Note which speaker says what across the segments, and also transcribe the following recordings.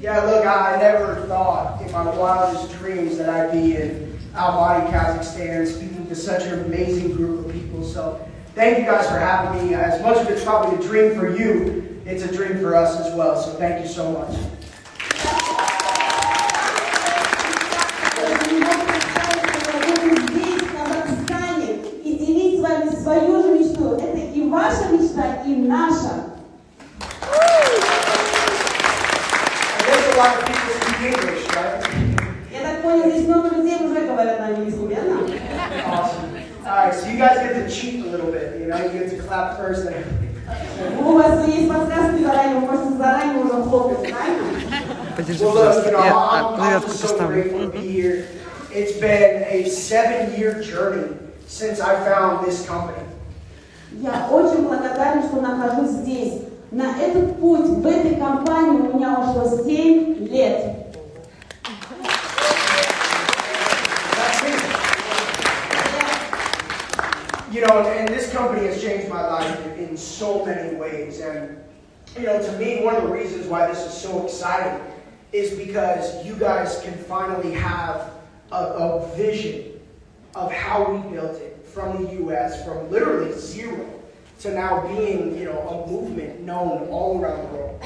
Speaker 1: Yeah, look, I never thought in my wildest dreams that I'd be in Almaty, Kazakhstan, speaking to such an amazing group of people. So thank you guys for having me. As much as it's probably a dream for you, it's a dream for us as well. So thank you so much.
Speaker 2: Свою же мечту. Это и ваша мечта, и наша. Я так понял, здесь много людей уже говорят на английском, верно?
Speaker 1: Awesome. Alright, so you guys get to cheat a little bit, you know, you get to clap first and
Speaker 2: У вас есть подсказки заранее, вы можете заранее уже хлопать, правильно?
Speaker 3: Подержи, пожалуйста, я клавиатку
Speaker 1: so
Speaker 3: поставлю.
Speaker 1: grateful to be here. It's been a 7-year journey since I found this company.
Speaker 2: Я очень благодарна, что нахожусь здесь. На этот путь, в этой компании у меня ушло 7 лет.
Speaker 1: You know, and this company has changed my life in so many ways. And, you know, to me, one of the reasons why this is so exciting is because you guys can finally have a vision of how we built it from the U.S., from literally zero to now being, you know, a movement known all around the world.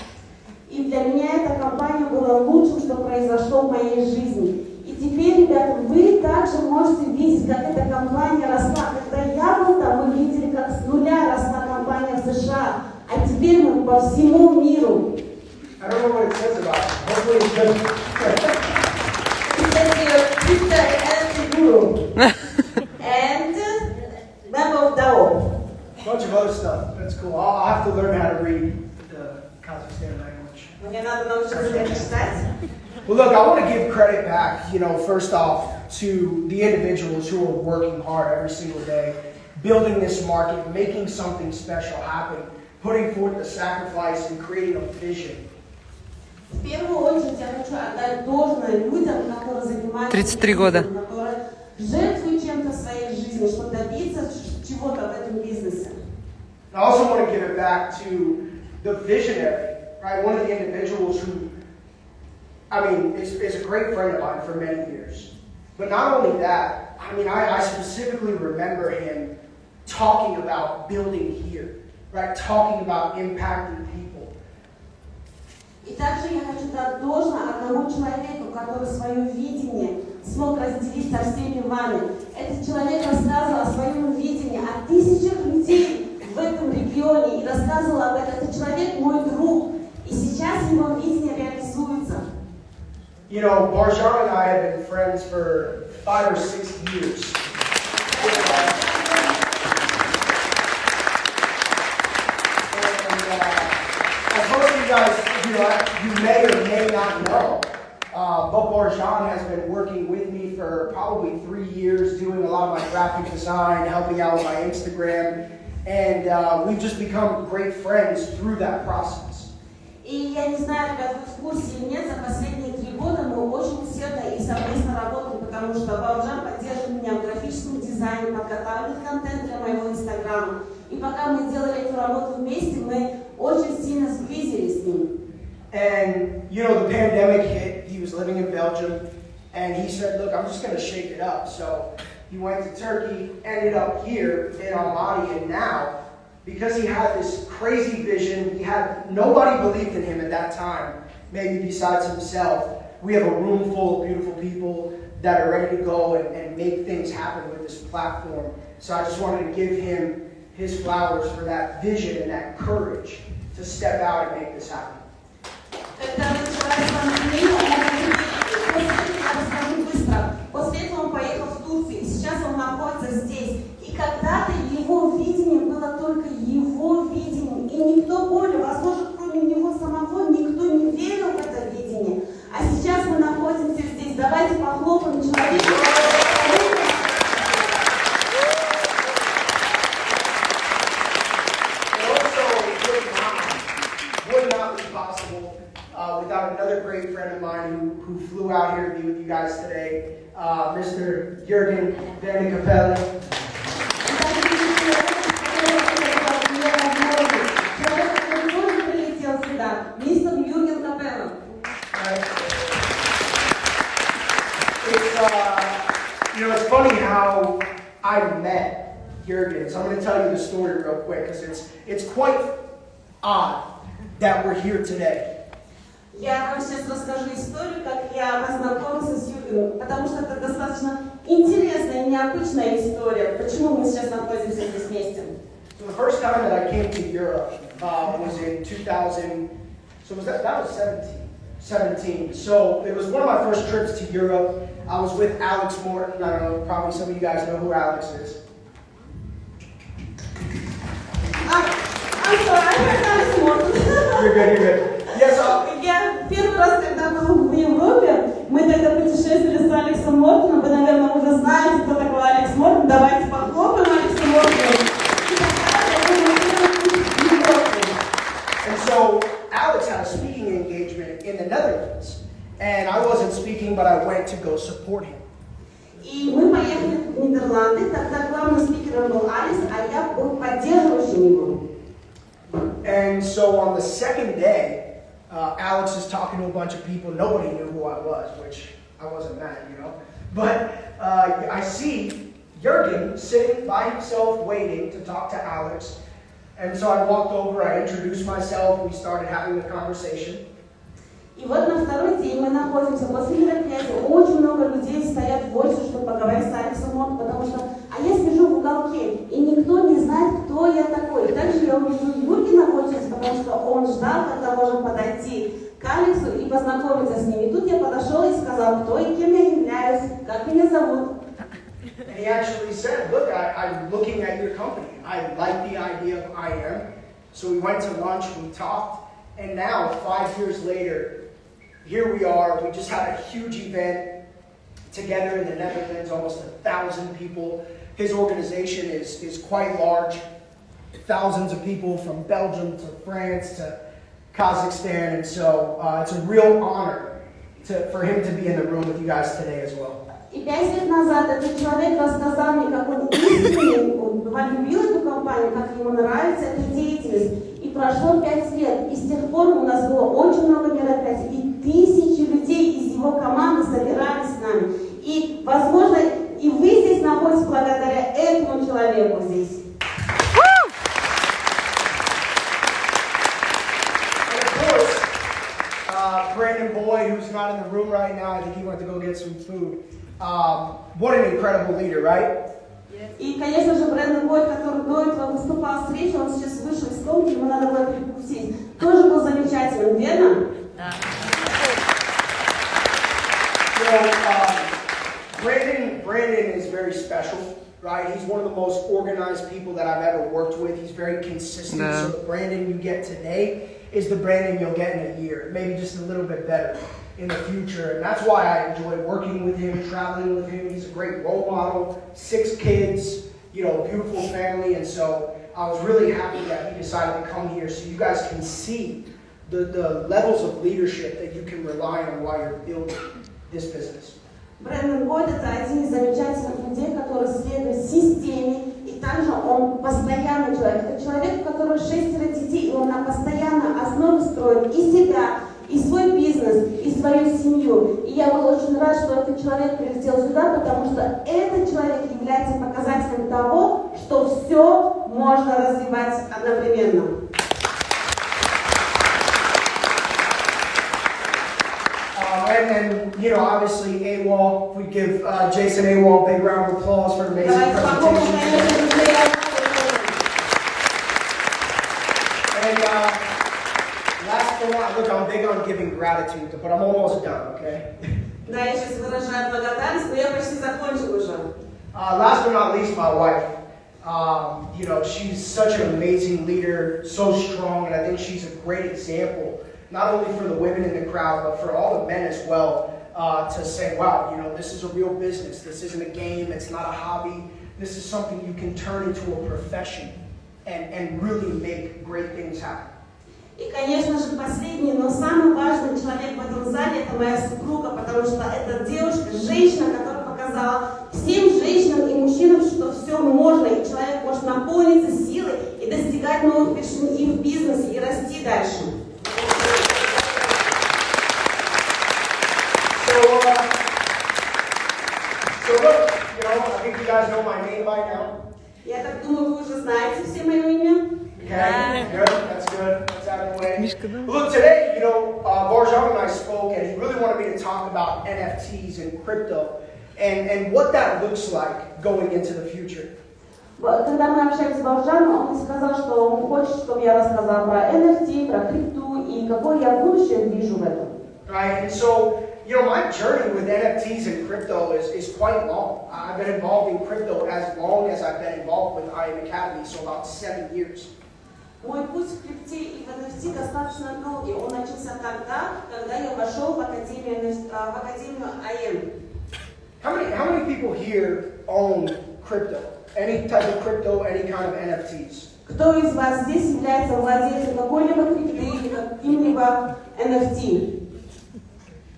Speaker 2: И для меня эта компания была лучшим, что произошло в моей жизни. И теперь, ребята, вы также можете видеть, как эта компания росла. Когда я был там, мы видели, как с нуля росла компания в США. А теперь мы по всему миру.
Speaker 1: I don't know what it says about it. Hopefully it doesn't.
Speaker 2: It says here, Twitter and Guru. And member of DAO.
Speaker 1: Bunch of other stuff. That's cool. I'll have to learn how to read the Kazakhstan language.
Speaker 2: Мне надо научиться это читать.
Speaker 1: Well, look, I want to give credit back, you know, first off, to the individuals who are working hard every single day, building this market, making something special happen, putting forth the sacrifice and creating a vision.
Speaker 2: В первую очередь я хочу отдать должное людям, которые занимаются
Speaker 3: 33 года.
Speaker 2: которые жертвуют чем-то в своей жизни, чтобы добиться чего-то в этом бизнесе.
Speaker 1: I also want to give it back to the visionary, right? One of the individuals who, I mean, is a great friend of mine for many years. But not only that, I mean, I specifically remember him talking about building here, right? Talking about impacting people.
Speaker 2: И также я хочу дать должное одному человеку, который свое видение смог разделить со всеми вами. Этот человек рассказывал о своем видении, о тысячах людей в этом регионе и рассказывал об этом. Этот человек мой друг, и сейчас его видение реализуется.
Speaker 1: You know, Barjan and I have been friends for 5 or 6 years. As most of you guys, you may or may not know, but Barjan has been working with me for probably 3 years, doing a lot of my graphic design, helping out with my Instagram, and we've just become great friends through that process.
Speaker 2: И я не знаю, ребят, вы в курсе или нет, за последние 3 года мы очень усердно и совместно работаем, потому что Баржан поддерживает меня в графическом дизайне, подготавливает контент для моего инстаграма. И пока мы делали эту работу вместе, мы очень сильно сблизились с ним.
Speaker 1: And, you know, the pandemic hit, he was living in Belgium, and he said, look, I'm just going to shake it up. So he went to Turkey, ended up here in Almaty, and now, because he had this crazy vision, nobody believed in him at that time, maybe besides himself. We have a room full of beautiful people that are ready to go and make things happen with this platform. So I just wanted to give him his flowers for that vision and that courage to step out and make this happen.
Speaker 2: После этого он поехал в Турцию, и сейчас он находится здесь. И когда-то его видение было только его видением, и никто более, возможно, кроме него самого, никто не верил в это видение. А сейчас мы находимся здесь. Давайте похлопаем человеку.
Speaker 1: Without another great friend of mine who flew out here to be with you guys today, Mr. Jürgen van der Capelle. right? It's funny how I met Jürgen. So I'm going to tell you the story real quick because it's quite odd that we're here today.
Speaker 2: Я вам сейчас расскажу историю, как я познакомился с Юргеном, потому что это достаточно интересная и необычная история. Почему мы сейчас находимся здесь вместе?
Speaker 1: So the first time that I came to Europe was in 2000. So that was 17. So it was one of my first trips to Europe. I was with Alex Morton. I don't know, probably some of you guys know who Alex is.
Speaker 2: I'm sorry, I heard Alex Morton.
Speaker 1: You're good. Yes,
Speaker 2: Я первый раз, когда был в Европе, мы тогда путешествовали с Алексом Мортоном. Вы, наверное, уже знаете, кто такой Алекс Мортон. Давайте похлопаем Алексу Мортону.
Speaker 1: And so Alex had a speaking engagement in the Netherlands. And I wasn't speaking, but I went to go support him.
Speaker 2: И мы поехали в Нидерланды. Тогда главным спикером был Алекс, а я был поддерживающим его.
Speaker 1: And so on the second day, Alex is talking to a bunch of people. Nobody knew who I was, which I wasn't mad, But I see Jürgen sitting by himself waiting to talk to Alex. And so I walked over, I introduced myself, we started having a conversation.
Speaker 2: И вот на второй день мы находимся после мероприятия. Очень много людей стоят в очереди, чтобы поговорить с Алексом Мортоном, потому что я сижу в уголке, и никто не знает, кто я такой. И также я увижу Юргена в очереди, потому что он ждал, когда можем подойти к Алексу и познакомиться с ним. И тут я подошел и сказал, кто и кем я являюсь, как меня зовут.
Speaker 1: And he actually said, look, I'm looking at your company. I like the idea of I am. So we went to lunch, we talked, and now 5 years later, here we are. We just had a huge event together in the Netherlands, almost 1,000 people. His organization is quite large. Thousands of people from Belgium to France to Kazakhstan. And so it's a real honor for him to be in the room with you guys today as well.
Speaker 2: И 5 лет назад этот человек рассказал мне, как он искренне полюбил эту компанию, как ему нравится эта деятельность. И прошло 5 лет, и с тех пор у нас было очень много мероприятий, и тысячи людей из его команды собирались с нами. И, возможно, и вы здесь находитесь благодаря этому человеку здесь.
Speaker 1: Brandon Boyd, who's not in the room right now, I think he went to go get some food. What an incredible leader, right?
Speaker 2: И, конечно же, Брэндон Бойд, который до этого выступал с речью, он сейчас вышел из комнаты, ему надо было перекусить. Тоже был замечательным, верно? Да. Brandon is very special, right? He's one of the most organized people that I've ever worked with. He's very consistent. So the Brandon you get today is the Brandon you'll get in a year, maybe just a little bit better in the future. And that's why I enjoy working with him, traveling with him. He's a great role model, 6 kids, beautiful family. And so I was really happy that he decided to come here so you guys can see the levels of leadership that you can rely on while you're building this business. Брэндон Бойд – это один из замечательных людей, который следует системе, и также он постоянный человек. Это человек, у которого 6 детей, и он на постоянной основе строит и себя, и свой бизнес, и свою семью. И я была очень рад, что этот человек прилетел сюда, потому что этот человек является показателем того, что все можно развивать одновременно.
Speaker 1: And obviously AWOL, we give Jason AWOL a big round of applause for an amazing presentation. And last but not, look, I'm big on giving gratitude, but I'm almost done, okay?
Speaker 2: Да, я сейчас выражаю благодарность, но я почти закончил уже.
Speaker 1: Last but not least, my wife. She's such an amazing leader, so strong, and I think she's a great example. Not only for the women in the crowd, but for all the men as well, to say, wow, this is a real business. This isn't a game. It's not a hobby. This is something you can turn into a profession and really make great things happen.
Speaker 2: И, конечно же, последний, но самый важный человек в этом зале – это моя супруга, потому что это девушка, женщина, которая показала всем женщинам и мужчинам, что все можно, и человек может наполниться силой и достигать новых вершин и в бизнесе, и расти дальше.
Speaker 1: look, I think you guys know my name by now.
Speaker 2: Я так думаю, вы уже знаете все мое имя.
Speaker 1: Okay, good, that's good, that's out of the way. Look, today, Barjan and I spoke, and he really wanted me to talk about NFTs and crypto, and what that looks like going into the future.
Speaker 2: Когда мы общались с Баржаном, он сказал, что он хочет, чтобы я рассказала про NFT, про крипту и какое я будущее вижу в этом.
Speaker 1: Right, and so, my journey with NFTs and crypto is quite long. I've been involved in crypto as long as I've been involved with IM Academy, so about 7 years.
Speaker 2: Мой путь в крипте и в NFT достаточно долгий. Он начался когда я вошел в Академию IM.
Speaker 1: How many people here own crypto? Any type of crypto, any kind of NFTs?
Speaker 2: Кто из вас здесь является владельцем какой-либо крипты или каким-либо NFT?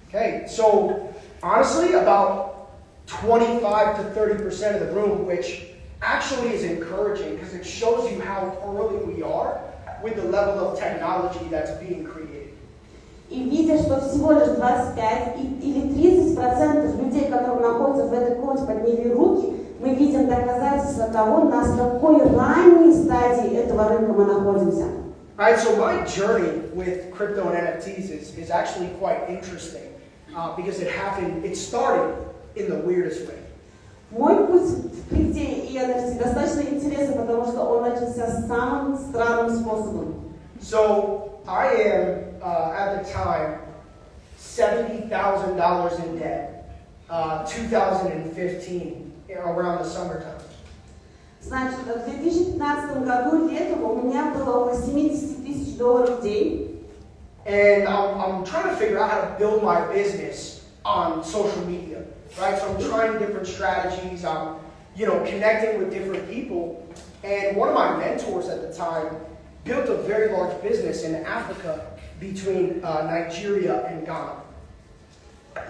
Speaker 1: Okay, so honestly, about 25 to 30% of the room, which actually is encouraging because it shows you how early we are with the level of technology that's being created.
Speaker 2: И видя, что всего лишь 25 или 30% людей, которые находятся в этой комнате, подняли руки, мы видим доказательства того, на какой ранней стадии этого рынка мы находимся.
Speaker 1: Right, so my journey with crypto and NFTs is actually quite interesting because it started in the weirdest way.
Speaker 2: Мой путь в крипте и NFT достаточно интересный, потому что он начался самым странным способом.
Speaker 1: So I am at the time $70,000 in debt, 2015, around the summertime.
Speaker 2: Значит, в 2015 году летом у меня было около $70 тысяч в день.
Speaker 1: And I'm trying to figure out how to build my business on social media, right? So I'm trying different strategies. I'm, connecting with different people. And one of my mentors at the time built a very large business in Africa between Nigeria and Ghana.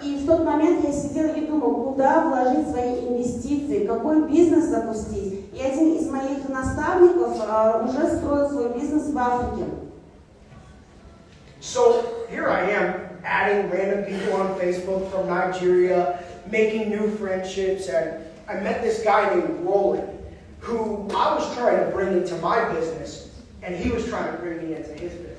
Speaker 2: И в тот момент я сидела и думала, куда вложить свои инвестиции, какой бизнес запустить. И один из моих наставников уже строил свой бизнес в Африке.
Speaker 1: So here I am, adding random people on Facebook from Nigeria, making new friendships, and I met this guy named Roland, who I was trying to bring into my business, and he was trying to bring me into his business.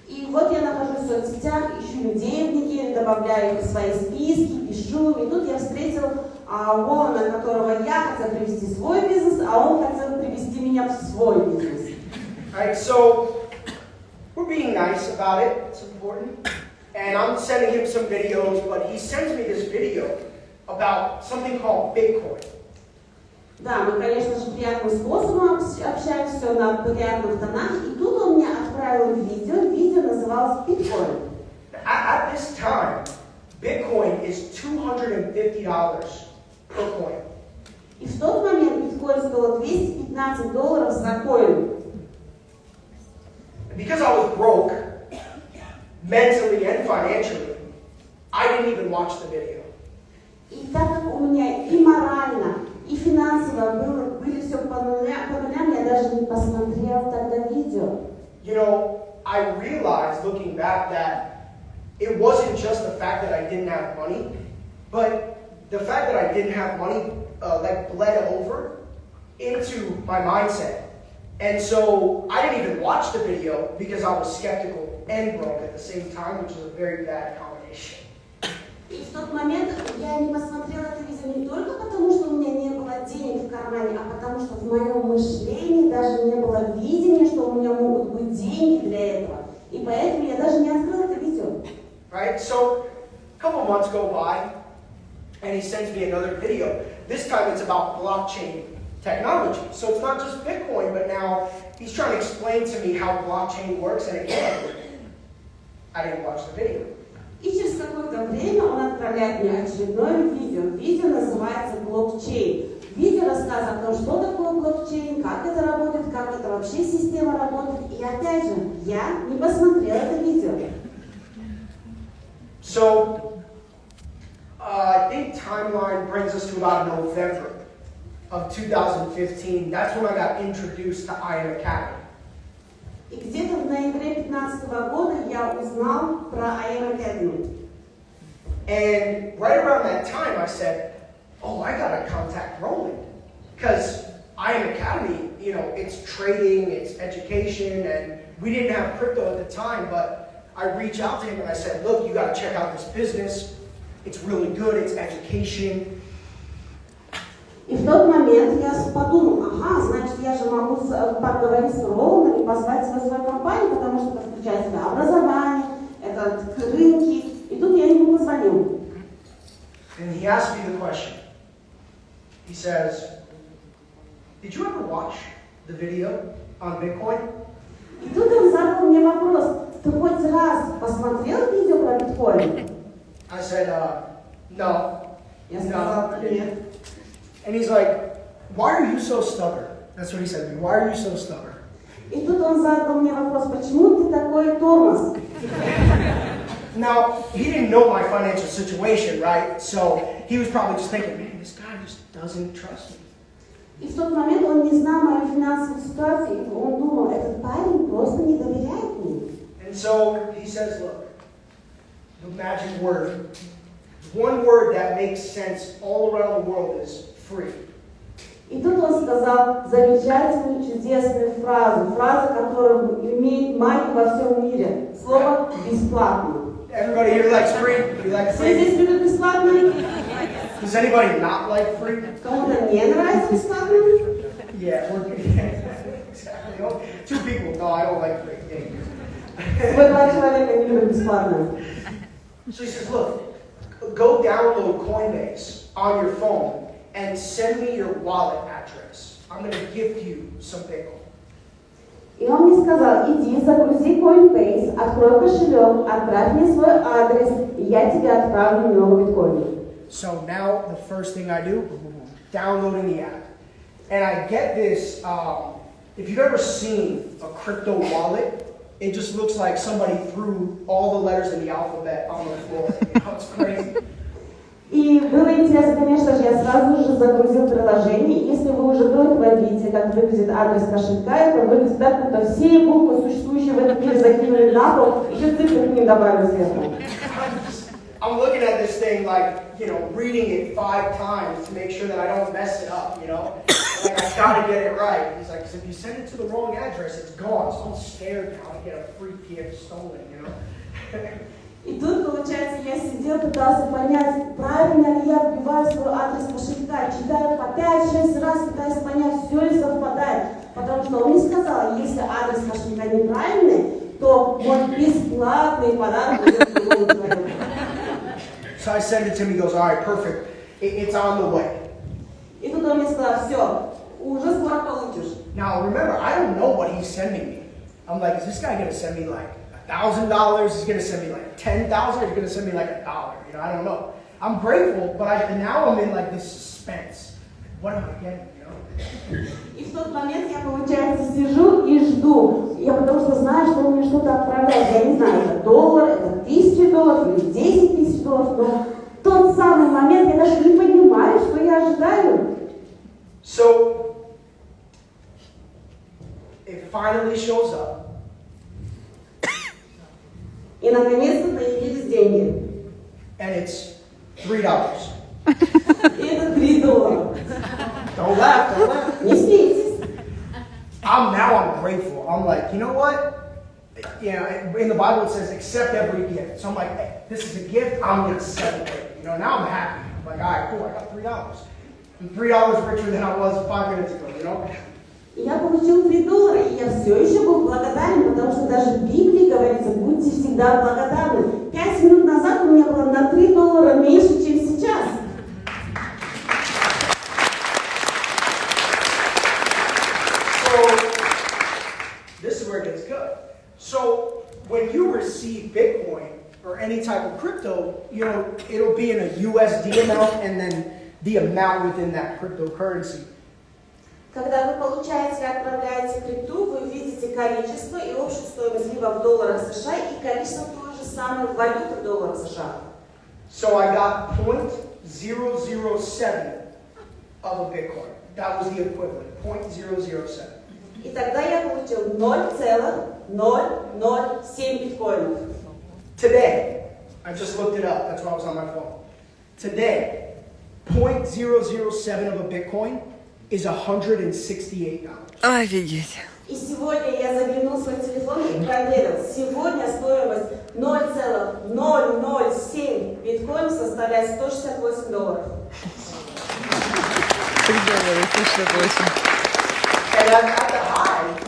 Speaker 2: И вот я нахожусь в соцсетях, ищу людей в Нигерии, добавляю их в свои списки, пишу. И тут я встретил Роланда, которого я хотела привести в свой бизнес, а он хотел привести меня в свой бизнес.
Speaker 1: Right, so we're being nice about it, it's important. And I'm sending him some videos, but he sends me this video about something called Bitcoin.
Speaker 2: Да, мы, конечно же, приятным способом общаемся, все на приятных тонах. И тут он мне отправил видео называлось «Биткоин».
Speaker 1: At this time, Bitcoin is $250 per coin.
Speaker 2: И в тот момент биткоин стоил $215 за коин.
Speaker 1: Because I was broke, mentally and financially, I didn't even watch the video.
Speaker 2: И так как у меня и морально, и финансово были все по нулям, я даже не посмотрела тогда видео.
Speaker 1: I realized looking back that it wasn't just the fact that I didn't have money, but the fact that I didn't have money bled over into my mindset. And so I didn't even watch the video because I was skeptical and broke at the same time, which is a very bad combination.
Speaker 2: И в тот момент я не посмотрела это видео не только потому, что у меня не было денег в кармане, а потому что в моем мышлении даже не было видения, что у меня могут быть деньги для этого. И поэтому я даже не открыла это видео.
Speaker 1: Right? So a couple months go by, and he sends me another video. This time it's about blockchain technology. So it's not just Bitcoin, but now he's trying to explain to me how blockchain works, and again, I didn't watch the video.
Speaker 2: И через какое-то время он отправляет мне очередное видео. Видео называется «Блокчейн». Видео рассказывает о том, что такое блокчейн, как это работает, как это вообще система работает. И опять же, я не посмотрела это видео.
Speaker 1: So, I think timeline brings us to about November of 2015. That's when I got introduced to IM Academy.
Speaker 2: И где-то в ноябре 2015 года я узнал про IM Academy.
Speaker 1: And right around that time I said, oh, I gotta contact Roland. Because IM Academy, it's trading, it's education, and we didn't have crypto at the time, but I reached out to him and I said, look, you gotta check out this business. It's really good, it's education.
Speaker 2: И в тот момент я подумал, ага, значит, я же могу поговорить с Роландом и позвать его в свою компанию, потому что это включает в себя образование, это рынки. И тут я ему позвонил.
Speaker 1: And he asked me the question. He says, did you ever watch the video on Bitcoin?
Speaker 2: И тут он задал мне вопрос, ты хоть раз посмотрел видео про биткоин?
Speaker 1: I said, no.
Speaker 2: Я сказала, нет.
Speaker 1: And he's like, why are you so stubborn? That's what he said to me. Why are you so stubborn?
Speaker 2: И тут он задал мне вопрос, почему ты такой тормоз?
Speaker 1: Now, he didn't know my financial situation, right? So he was probably just thinking, man, this guy just doesn't trust me.
Speaker 2: И в тот момент он не знал мою финансовую ситуацию, и он думал, этот парень просто не доверяет мне.
Speaker 1: And so he says, look, the magic word, one word that makes sense all around the world is free.
Speaker 2: И тут он сказал замечательную, чудесную фразу, которая имеет магию во всем мире. Слово «бесплатно».
Speaker 1: Everybody here likes free? You like
Speaker 2: Все
Speaker 1: free?
Speaker 2: здесь любят бесплатно?
Speaker 1: Does anybody not like free?
Speaker 2: Кому-то не нравится бесплатно?
Speaker 1: Yeah, we're exactly. Two people. No, I don't like free. Yeah.
Speaker 2: Всего два человека не любят бесплатно.
Speaker 1: So he says, look, go download Coinbase on your phone and send me your wallet address. I'm going to gift you some Bitcoin.
Speaker 2: И он мне сказал, иди, загрузи Coinbase, открой кошелек, отправь мне свой адрес, и я тебе отправлю много биткоинов.
Speaker 1: So now the first thing I do, downloading the app. And I get this, if you've ever seen a crypto wallet, it just looks like somebody threw all the letters in the alphabet on the floor. It's crazy.
Speaker 2: И было интересно, конечно же, я сразу же загрузил приложение. Если вы уже до этого видите, как выглядит адрес кошелька, это выглядит так, будто все буквы, существующие в этом мире, закинули на пол, еще цифры к ним добавили сверху.
Speaker 1: I'm looking at this thing like, reading it 5 times to make sure that I don't mess it up, Like, I gotta get it right. He's like, 'cause if you send it to the wrong address, it's gone. So I'm scared now to get a free gift stolen,
Speaker 2: И тут, получается, я сидел, пытался понять, правильно ли я вбиваю свой адрес кошелька, читаю по 5-6 раз, пытаюсь понять, все ли совпадает. Потому что он мне сказал, если адрес кошелька неправильный, то мой бесплатный подарок будет другому человеку.
Speaker 1: So I send it to him, he goes, all right, perfect. It's on the way.
Speaker 2: И тут он мне сказал, все, уже скоро получишь.
Speaker 1: Now remember, I don't know what he's sending me. I'm like, is this guy gonna send me like $1,000? Is he gonna send me like 10,000? Or is he gonna send me like $1? I don't know. I'm grateful, but now I'm in like this suspense. What am I getting?
Speaker 2: И в тот момент я, получается, сижу и жду. Я потому что знаю, что он мне что-то отправляет. Я не знаю, это $1, это $1000 или $10 000, но в тот самый момент я даже не понимаю, что я ожидаю.
Speaker 1: So it finally shows up.
Speaker 2: И наконец-то появились деньги.
Speaker 1: And it's $3.
Speaker 2: И это $3.
Speaker 1: Don't laugh.
Speaker 2: Не смейтесь.
Speaker 1: I'm grateful. I'm like, you know what? Yeah, in the Bible it says accept every gift. So I'm like, hey, this is a gift, I'm gonna celebrate. Now I'm happy. I'm like, all right, cool, I got $3. I'm $3 richer than I was 5 minutes ago,
Speaker 2: Я получил $3, и я все еще был благодарен, потому что даже в Библии говорится, будьте всегда благодарны. 5 минут назад у меня было на $3 меньше, чем сейчас.
Speaker 1: This is where it gets good. So when you receive Bitcoin or any type of crypto, it'll be in a USD amount and then the amount within that cryptocurrency.
Speaker 2: Когда вы получаете и отправляете крипту, вы видите количество и общую стоимость либо в долларах США и количество той же самой валюты в долларах США.
Speaker 1: So I got 0.007 of a Bitcoin. That was the equivalent, 0.007.
Speaker 2: И тогда я получил 0,007 биткоинов.
Speaker 1: Today, I just looked it up. That's why I was on my phone. Today, 0.007 of a Bitcoin is $168.
Speaker 3: Офигеть.
Speaker 2: И сегодня я заглянул в свой телефон и проверил. Сегодня стоимость 0,007 биткоин составляет $168.
Speaker 1: And at the high,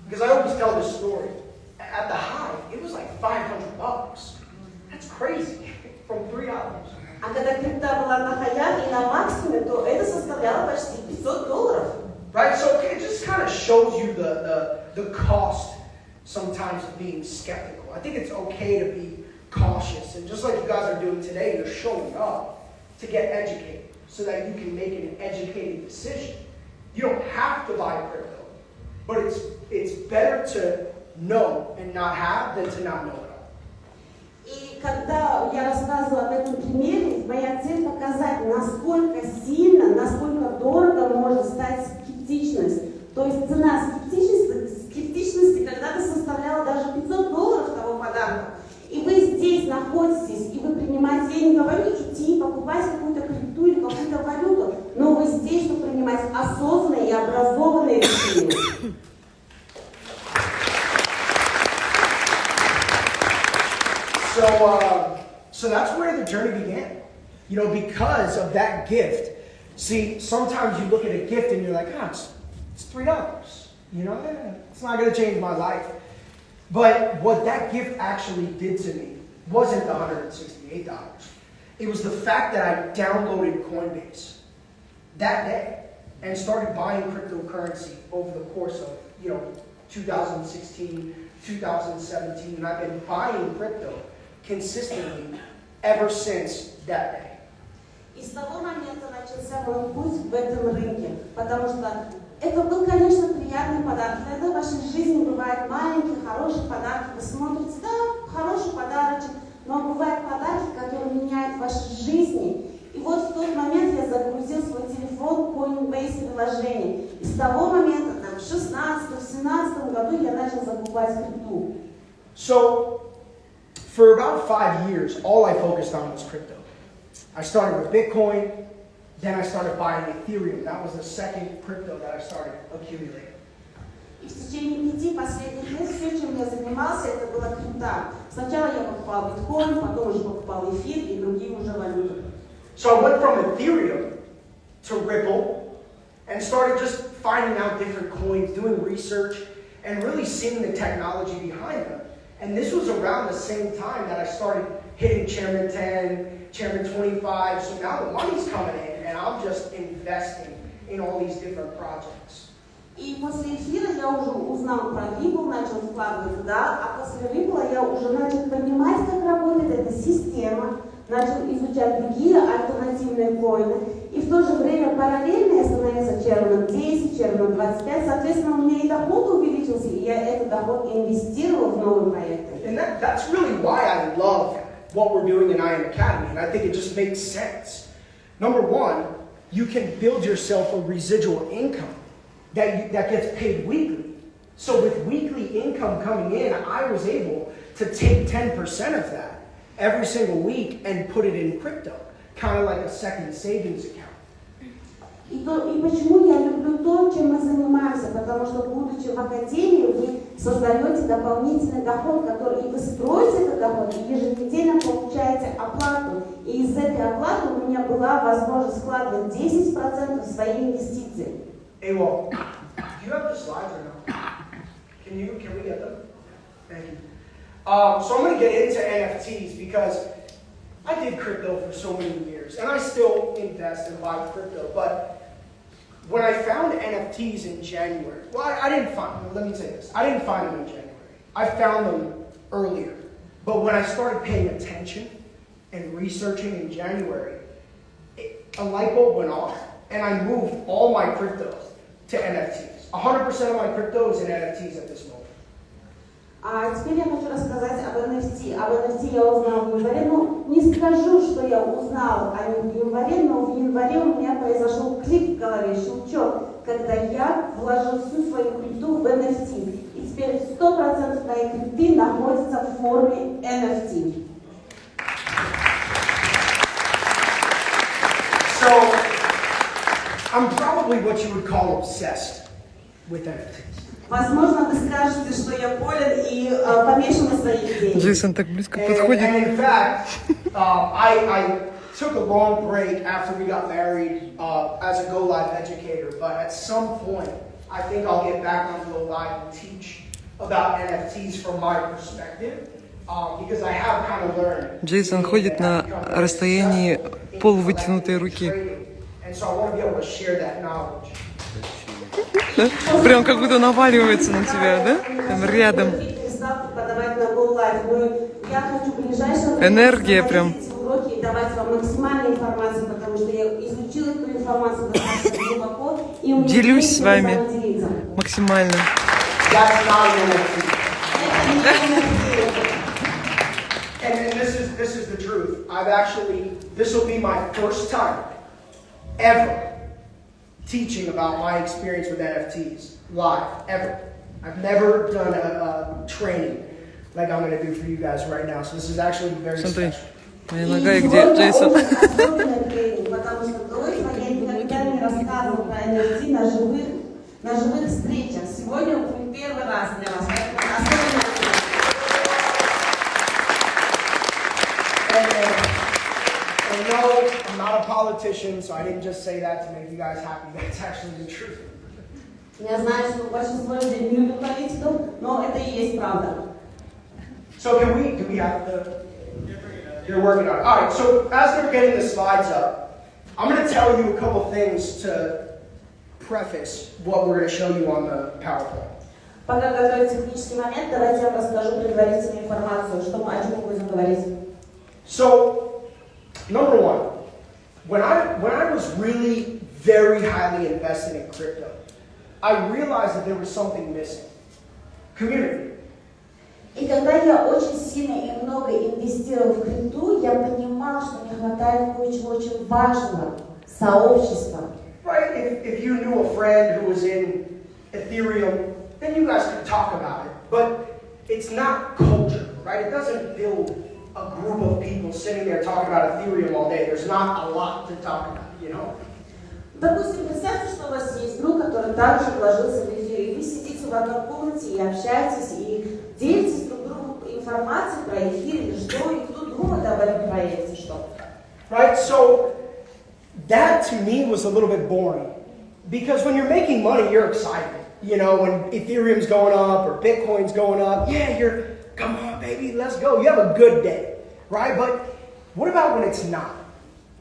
Speaker 1: because I always tell this story, at the high, it was like $500. That's crazy, from $3.
Speaker 2: А когда крипта была на хаях и на максимуме, то это составляло почти $500.
Speaker 1: Right, so it just kind of shows you the cost sometimes of being skeptical. I think it's okay to be cautious, and just like you guys are doing today, you're showing up to get educated so that you can make an educated decision. You don't have to buy crypto, but it's better to know and not have than to not know at all.
Speaker 2: И когда я рассказывала об этом примере, моя цель показать, насколько сильно, насколько дорого может стать скептичность. То есть цена скептичности когда-то составляла даже $500 того подарка. И вы здесь находитесь, и вы принимаете, я не говорю идти, покупать какую-то крипту или какую-то валюту, но вы здесь, чтобы принимать осознанные и образованные решения.
Speaker 1: So that's where the journey began. You know, because of that gift. See, sometimes you look at a gift and you're like, it's $3. You know, it's not going to change my life. But what that gift actually did to me wasn't the $168. It was the fact that I downloaded Coinbase that day and started buying cryptocurrency over the course of, 2016, 2017, and I've been buying crypto consistently ever since that day.
Speaker 2: И с того момента начался мой путь в этом рынке, потому что это был, конечно, приятный подарок. Иногда в вашей жизни бывают маленькие, хорошие подарки. Вы смотрите, да, хороший подарочек, но бывают подарки, которые меняют ваши жизни. И вот в тот момент я загрузил свой телефон в Coinbase приложение. И с того момента, в 2016-2017 году я начал закупать крипту.
Speaker 1: So, for about 5 years, all I focused on was crypto. I started with Bitcoin, then I started buying Ethereum. That was the second crypto that I started accumulating.
Speaker 2: И в течение 5 последних лет все, чем я занимался, это была крипта. Сначала я покупал биткоин, потом уже покупал эфир и другие уже валюты.
Speaker 1: So I went from Ethereum to Ripple and started just finding out different coins, doing research, and really seeing the technology behind them. And this was around the same time that I started hitting Chairman 10, Chairman 25. So now the money's coming in, and I'm just investing in all these different projects.
Speaker 2: И после эфира я уже узнал про Ripple, начал вкладывать туда, а после Ripple я уже начал понимать, как работает эта система, начал изучать другие альтернативные коины, и в то же время параллельно я становился Chairman 10, Chairman 25, соответственно, у меня и доход увеличился, и я этот доход инвестировал в новые проекты.
Speaker 1: And that's really why I love what we're doing in I Am Academy, and I think it just makes sense. Number one, you can build yourself a residual income that gets paid weekly. So with weekly income coming in, I was able to take 10% of that every single week and put it in crypto, kind of like a second savings account.
Speaker 2: И почему я люблю то, чем мы занимаемся, потому что, будучи в академии, вы создаете дополнительный доход, который и вы строите этот доход, и еженедельно получаете оплату. И из этой оплаты у меня была возможность вкладывать 10% в свои инвестиции.
Speaker 1: Hey, well, do you have the slides or no? Can we get them? Thank you. So I'm going to get into NFTs because I did crypto for so many years, and I still invest and buy crypto, but when I found NFTs in January, well, I didn't find them, let me say this, I didn't find them in January. I found them earlier, but when I started paying attention and researching in January, a light bulb went off, and I moved all my cryptos to NFTs. 100% of my crypto is in NFTs at this moment.
Speaker 2: А теперь я хочу рассказать об NFT. Об NFT я узнала в январе. Ну, не скажу, что я узнала о них в январе, но в январе у меня произошел клик в голове, щелчок, когда я вложил всю свою крипту в NFT. И теперь 100% моей крипты находится в форме NFT.
Speaker 1: So I'm probably what you would call obsessed with NFTs.
Speaker 2: Возможно, вы скажете, что я болен и помешан на своей идее.
Speaker 3: Джейсон так близко подходит.
Speaker 1: And in fact, I took a long break after we got married as a Go Live educator, but at some point, I think I'll get back on Go Live and teach about NFTs from my perspective, because I have kind of learned.
Speaker 3: Джейсон ходит на расстоянии полувытянутой руки.
Speaker 1: And so I want to be able to share that knowledge.
Speaker 3: Да? Прям как будто наваливается на тебя, да? Там рядом. Энергия прям.
Speaker 2: И давать вам максимальную информацию, потому что я изучила эту информацию достаточно глубоко.
Speaker 3: Делюсь с вами максимально.
Speaker 1: And this is the truth. This will be my first time ever teaching about my experience with NFTs live, ever. I've never done a training like I'm going to do for you guys right now. So this is actually very
Speaker 3: Смотри,
Speaker 1: special.
Speaker 3: моя нога и где Джейсон?
Speaker 2: Потому что до этого я никогда не рассказывала про NFT на живых встречах. Сегодня будет первый раз для вас.
Speaker 1: And no, I'm not a politician, so I didn't just say that to make you guys happy. That's actually the truth.
Speaker 2: Я знаю, что большинство людей не любят политиков, но это и есть правда.
Speaker 1: So do we have the... You're working on it. All right, so as they're getting the slides up, I'm going to tell you a couple things to preface what we're going to show you on the PowerPoint.
Speaker 2: Пока готовится технический момент, давайте я расскажу предварительную информацию, о чем мы будем говорить.
Speaker 1: So, number one, when I was really very highly invested in crypto, I realized that there was something missing. Community.
Speaker 2: И когда я очень сильно и много инвестировал в крипту, я понимал, что не хватает кое-чего очень важного – сообщества.
Speaker 1: Right? If you knew a friend who was in Ethereum, then you guys could talk about it. But it's not culture, right? It doesn't build a group of people sitting there talking about Ethereum all day. There's not a lot to talk about, you know?
Speaker 2: Допустим, представьте, что у вас есть друг, который также вложился в эфир, и вы сидите в одной комнате и общаетесь, и делитесь друг другу информацией про эфир или что, и кто думает об этом проекте, что.
Speaker 1: Right, so that to me was a little bit boring, because when you're making money, you're excited. You know, when Ethereum's going up or Bitcoin's going up, yeah, come on, baby, let's go. You have a good day, right? But what about when it's not?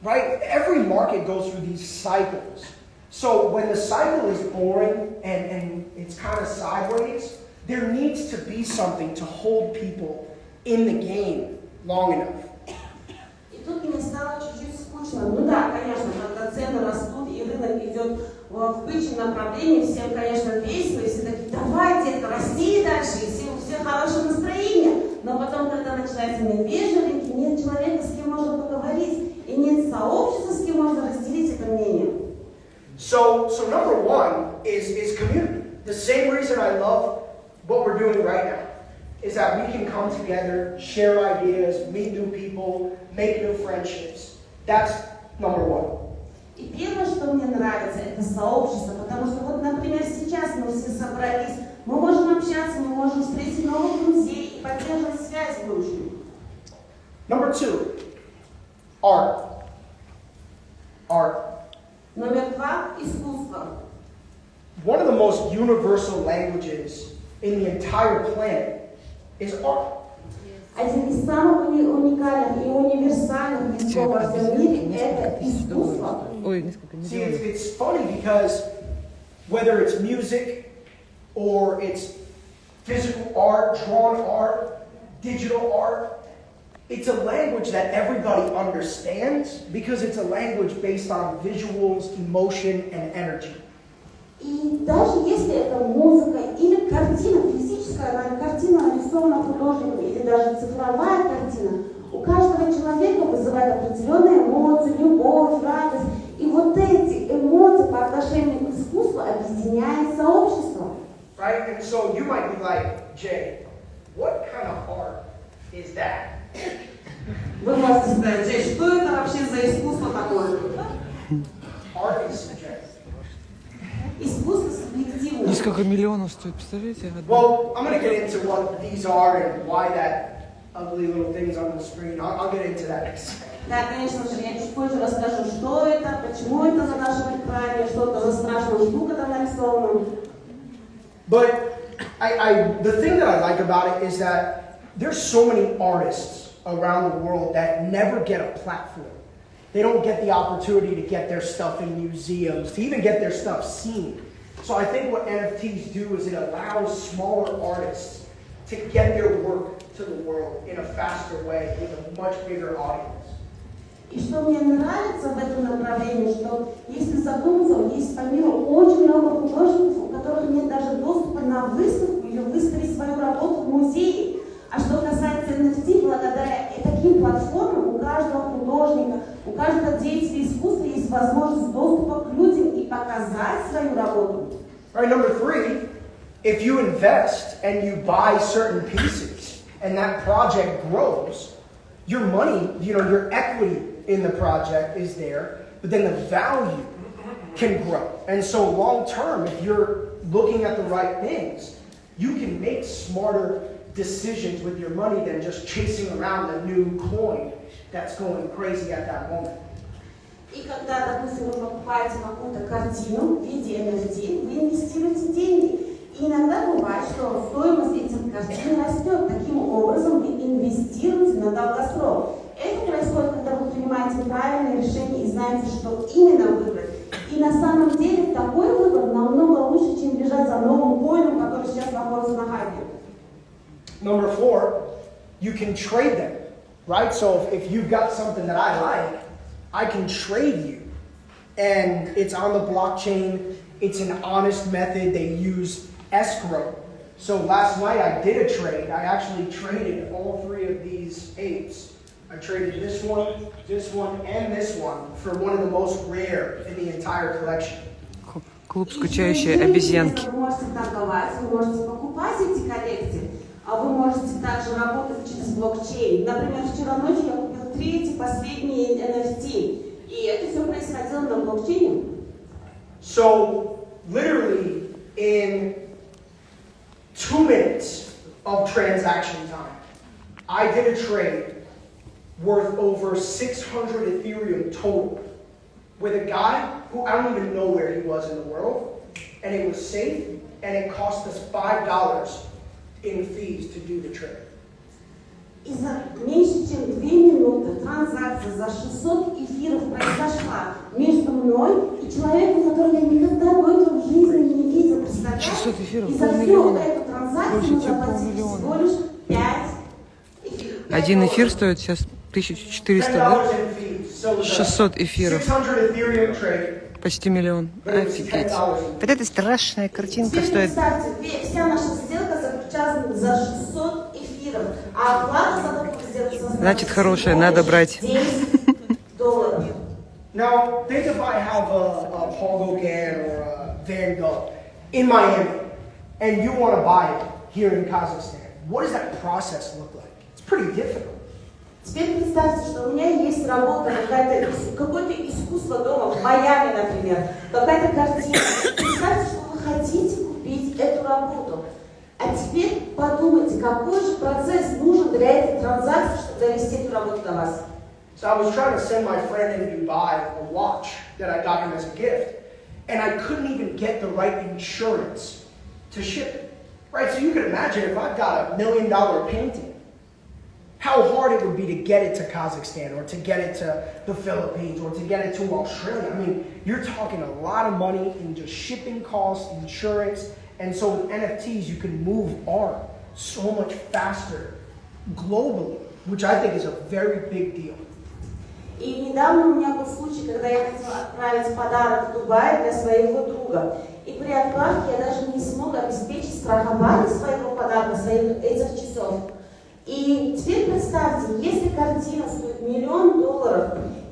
Speaker 1: Right? Every market goes through these cycles. So when the cycle is boring and it's kind of sideways, there needs to be something to hold people in the game long enough.
Speaker 2: И тут мне стало чуть-чуть скучно. Ну да, конечно, когда цены растут и рынок идет в бычьем направлении, всем, конечно, весело, и все такие, давай, детка, расти дальше, и у всех хорошее настроение. Но потом, когда начинается медвежий рынок, нет человека, с кем можно поговорить. И нет сообщества, с кем можно разделить это мнение.
Speaker 1: So number one is community. The same reason I love what we're doing right now is that we can come together, share ideas, meet new people, make new friendships. That's number one.
Speaker 2: И первое, что мне нравится, это сообщество, потому что вот, например, сейчас мы все собрались, мы можем общаться, мы можем встретить новых друзей и поддерживать связь с будущим.
Speaker 1: Number two. Art.
Speaker 2: Номер два – искусство.
Speaker 1: One of the most universal languages in the entire planet is art.
Speaker 2: Один из самых уникальных и универсальных языков во всем мире – это искусство.
Speaker 1: See, it's funny because whether it's music or it's physical art, drawn art, digital art, it's a language that everybody understands because it's a language based on visuals, emotion, and energy.
Speaker 2: И даже если это музыка или картина, физическая картина, нарисована художником, или даже цифровая картина, у каждого человека вызывает определенные эмоции, любовь, радость. И вот эти эмоции по отношению к искусству объединяет сообщество.
Speaker 1: Right? And so you might be like, Jay, what kind of art is that?
Speaker 2: Вы можете сказать, Джей, что это вообще за искусство такое?
Speaker 1: Art is subjective.
Speaker 3: Несколько миллионов стоит, представляете?
Speaker 1: Well, I'm going to get into what these are and why that ugly little thing's on the screen. I'll get into that next second.
Speaker 2: Да, конечно же, я чуть позже расскажу, что это, почему это на нашем экране, что это за страшная штука там нарисована.
Speaker 1: But the thing that I like about it is that there's so many artists around the world that never get a platform. They don't get the opportunity to get their stuff in museums, to even get their stuff seen. So I think what NFTs do is it allows smaller artists to get their work to the world in a faster way with a much bigger audience.
Speaker 2: И что мне нравится в этом направлении, что если задуматься, есть по миру очень много художников, у которых нет даже доступа на выставку или выставить свою работу в музее. А что касается NFT, благодаря таким платформам у каждого художника, у каждого деятеля искусства есть возможность доступа к людям и показать свою работу.
Speaker 1: All right, number 3, if you invest and you buy certain pieces and that project grows, your money, your equity in the project is there, but then the value can grow. And so long term, if you're looking at the right things, you can make smarter decisions with your money than just chasing around the new coin that's going crazy at that moment.
Speaker 2: И когда, допустим, вы покупаете какую-то картину в виде NFT, вы инвестируете деньги. И иногда бывает, что стоимость этих картин растет. Таким образом, вы инвестируете на долгосрок. Это происходит, когда вы принимаете правильные решения и знаете, что именно выбрать. И на самом деле такой выбор намного лучше, чем бежать за новым коином, который сейчас находится на хайпе.
Speaker 1: Number 4, you can trade them, right? So if you've got something that I like, I can trade you. And it's on the blockchain. It's an honest method. They use escrow. So last night I did a trade. I actually traded all 3 of these apes. I traded this one, and this one for one of the most rare in the entire collection.
Speaker 3: Клуб скучающие обезьянки.
Speaker 2: Вы можете торговать, вы можете покупать эти коллекции, а вы можете также работать через блокчейн. Например, вчера ночью я купил 3 эти последние NFT, и это все происходило на блокчейне.
Speaker 1: So literally in 2 minutes of transaction time, I did a trade worth over 600 Ethereum total with a guy who I don't even know where he was in the world, and it was safe, and it cost us $5 in fees to do the trade.
Speaker 2: И за меньше чем 2 минуты транзакция за 600 эфиров произошла между мной и человеком, которого я никогда до этого в жизни не видел. Представляете?
Speaker 3: 600 эфиров,
Speaker 2: и за всю эту транзакцию мы заплатили всего лишь 5 эфиров.
Speaker 3: Один эфир стоит сейчас 1400, да? 600 эфиров. Почти миллион. Офигеть. Вот эта страшная картинка стоит.
Speaker 2: Представьте, вся наша сделка заключалась за 600 эфиров, а оплата за такую сделку составила
Speaker 3: Значит, хорошая, надо брать.
Speaker 2: $10.
Speaker 1: Now, think if I have a Paul Gauguin or a Van Gogh in Miami, and you want to buy it here in Kazakhstan. What does that process look like? It's pretty difficult.
Speaker 2: Теперь представьте, что у меня есть работа, какое-то искусство дома, в Майами, например, какая-то картина. Представьте, что вы хотите купить эту работу. А теперь подумайте, какой же процесс нужен для этой транзакции, чтобы довести эту работу до вас.
Speaker 1: So I was trying to send my friend in Dubai a watch that I got him as a gift, and I couldn't even get the right insurance to ship it. Right, so you can imagine if I've got $1 million painting, how hard it would be to get it to Kazakhstan or to get it to the Philippines or to get it to Australia. I mean, you're talking a lot of money in just shipping costs, insurance, and so with NFTs you can move art so much faster globally, which I think is a very big deal.
Speaker 2: И недавно у меня был случай, когда я хотела отправить подарок в Дубай для своего друга. И при отправке я даже не смог обеспечить страхование своего подарка, этих часов. И теперь представьте, если картина стоит $1 миллион,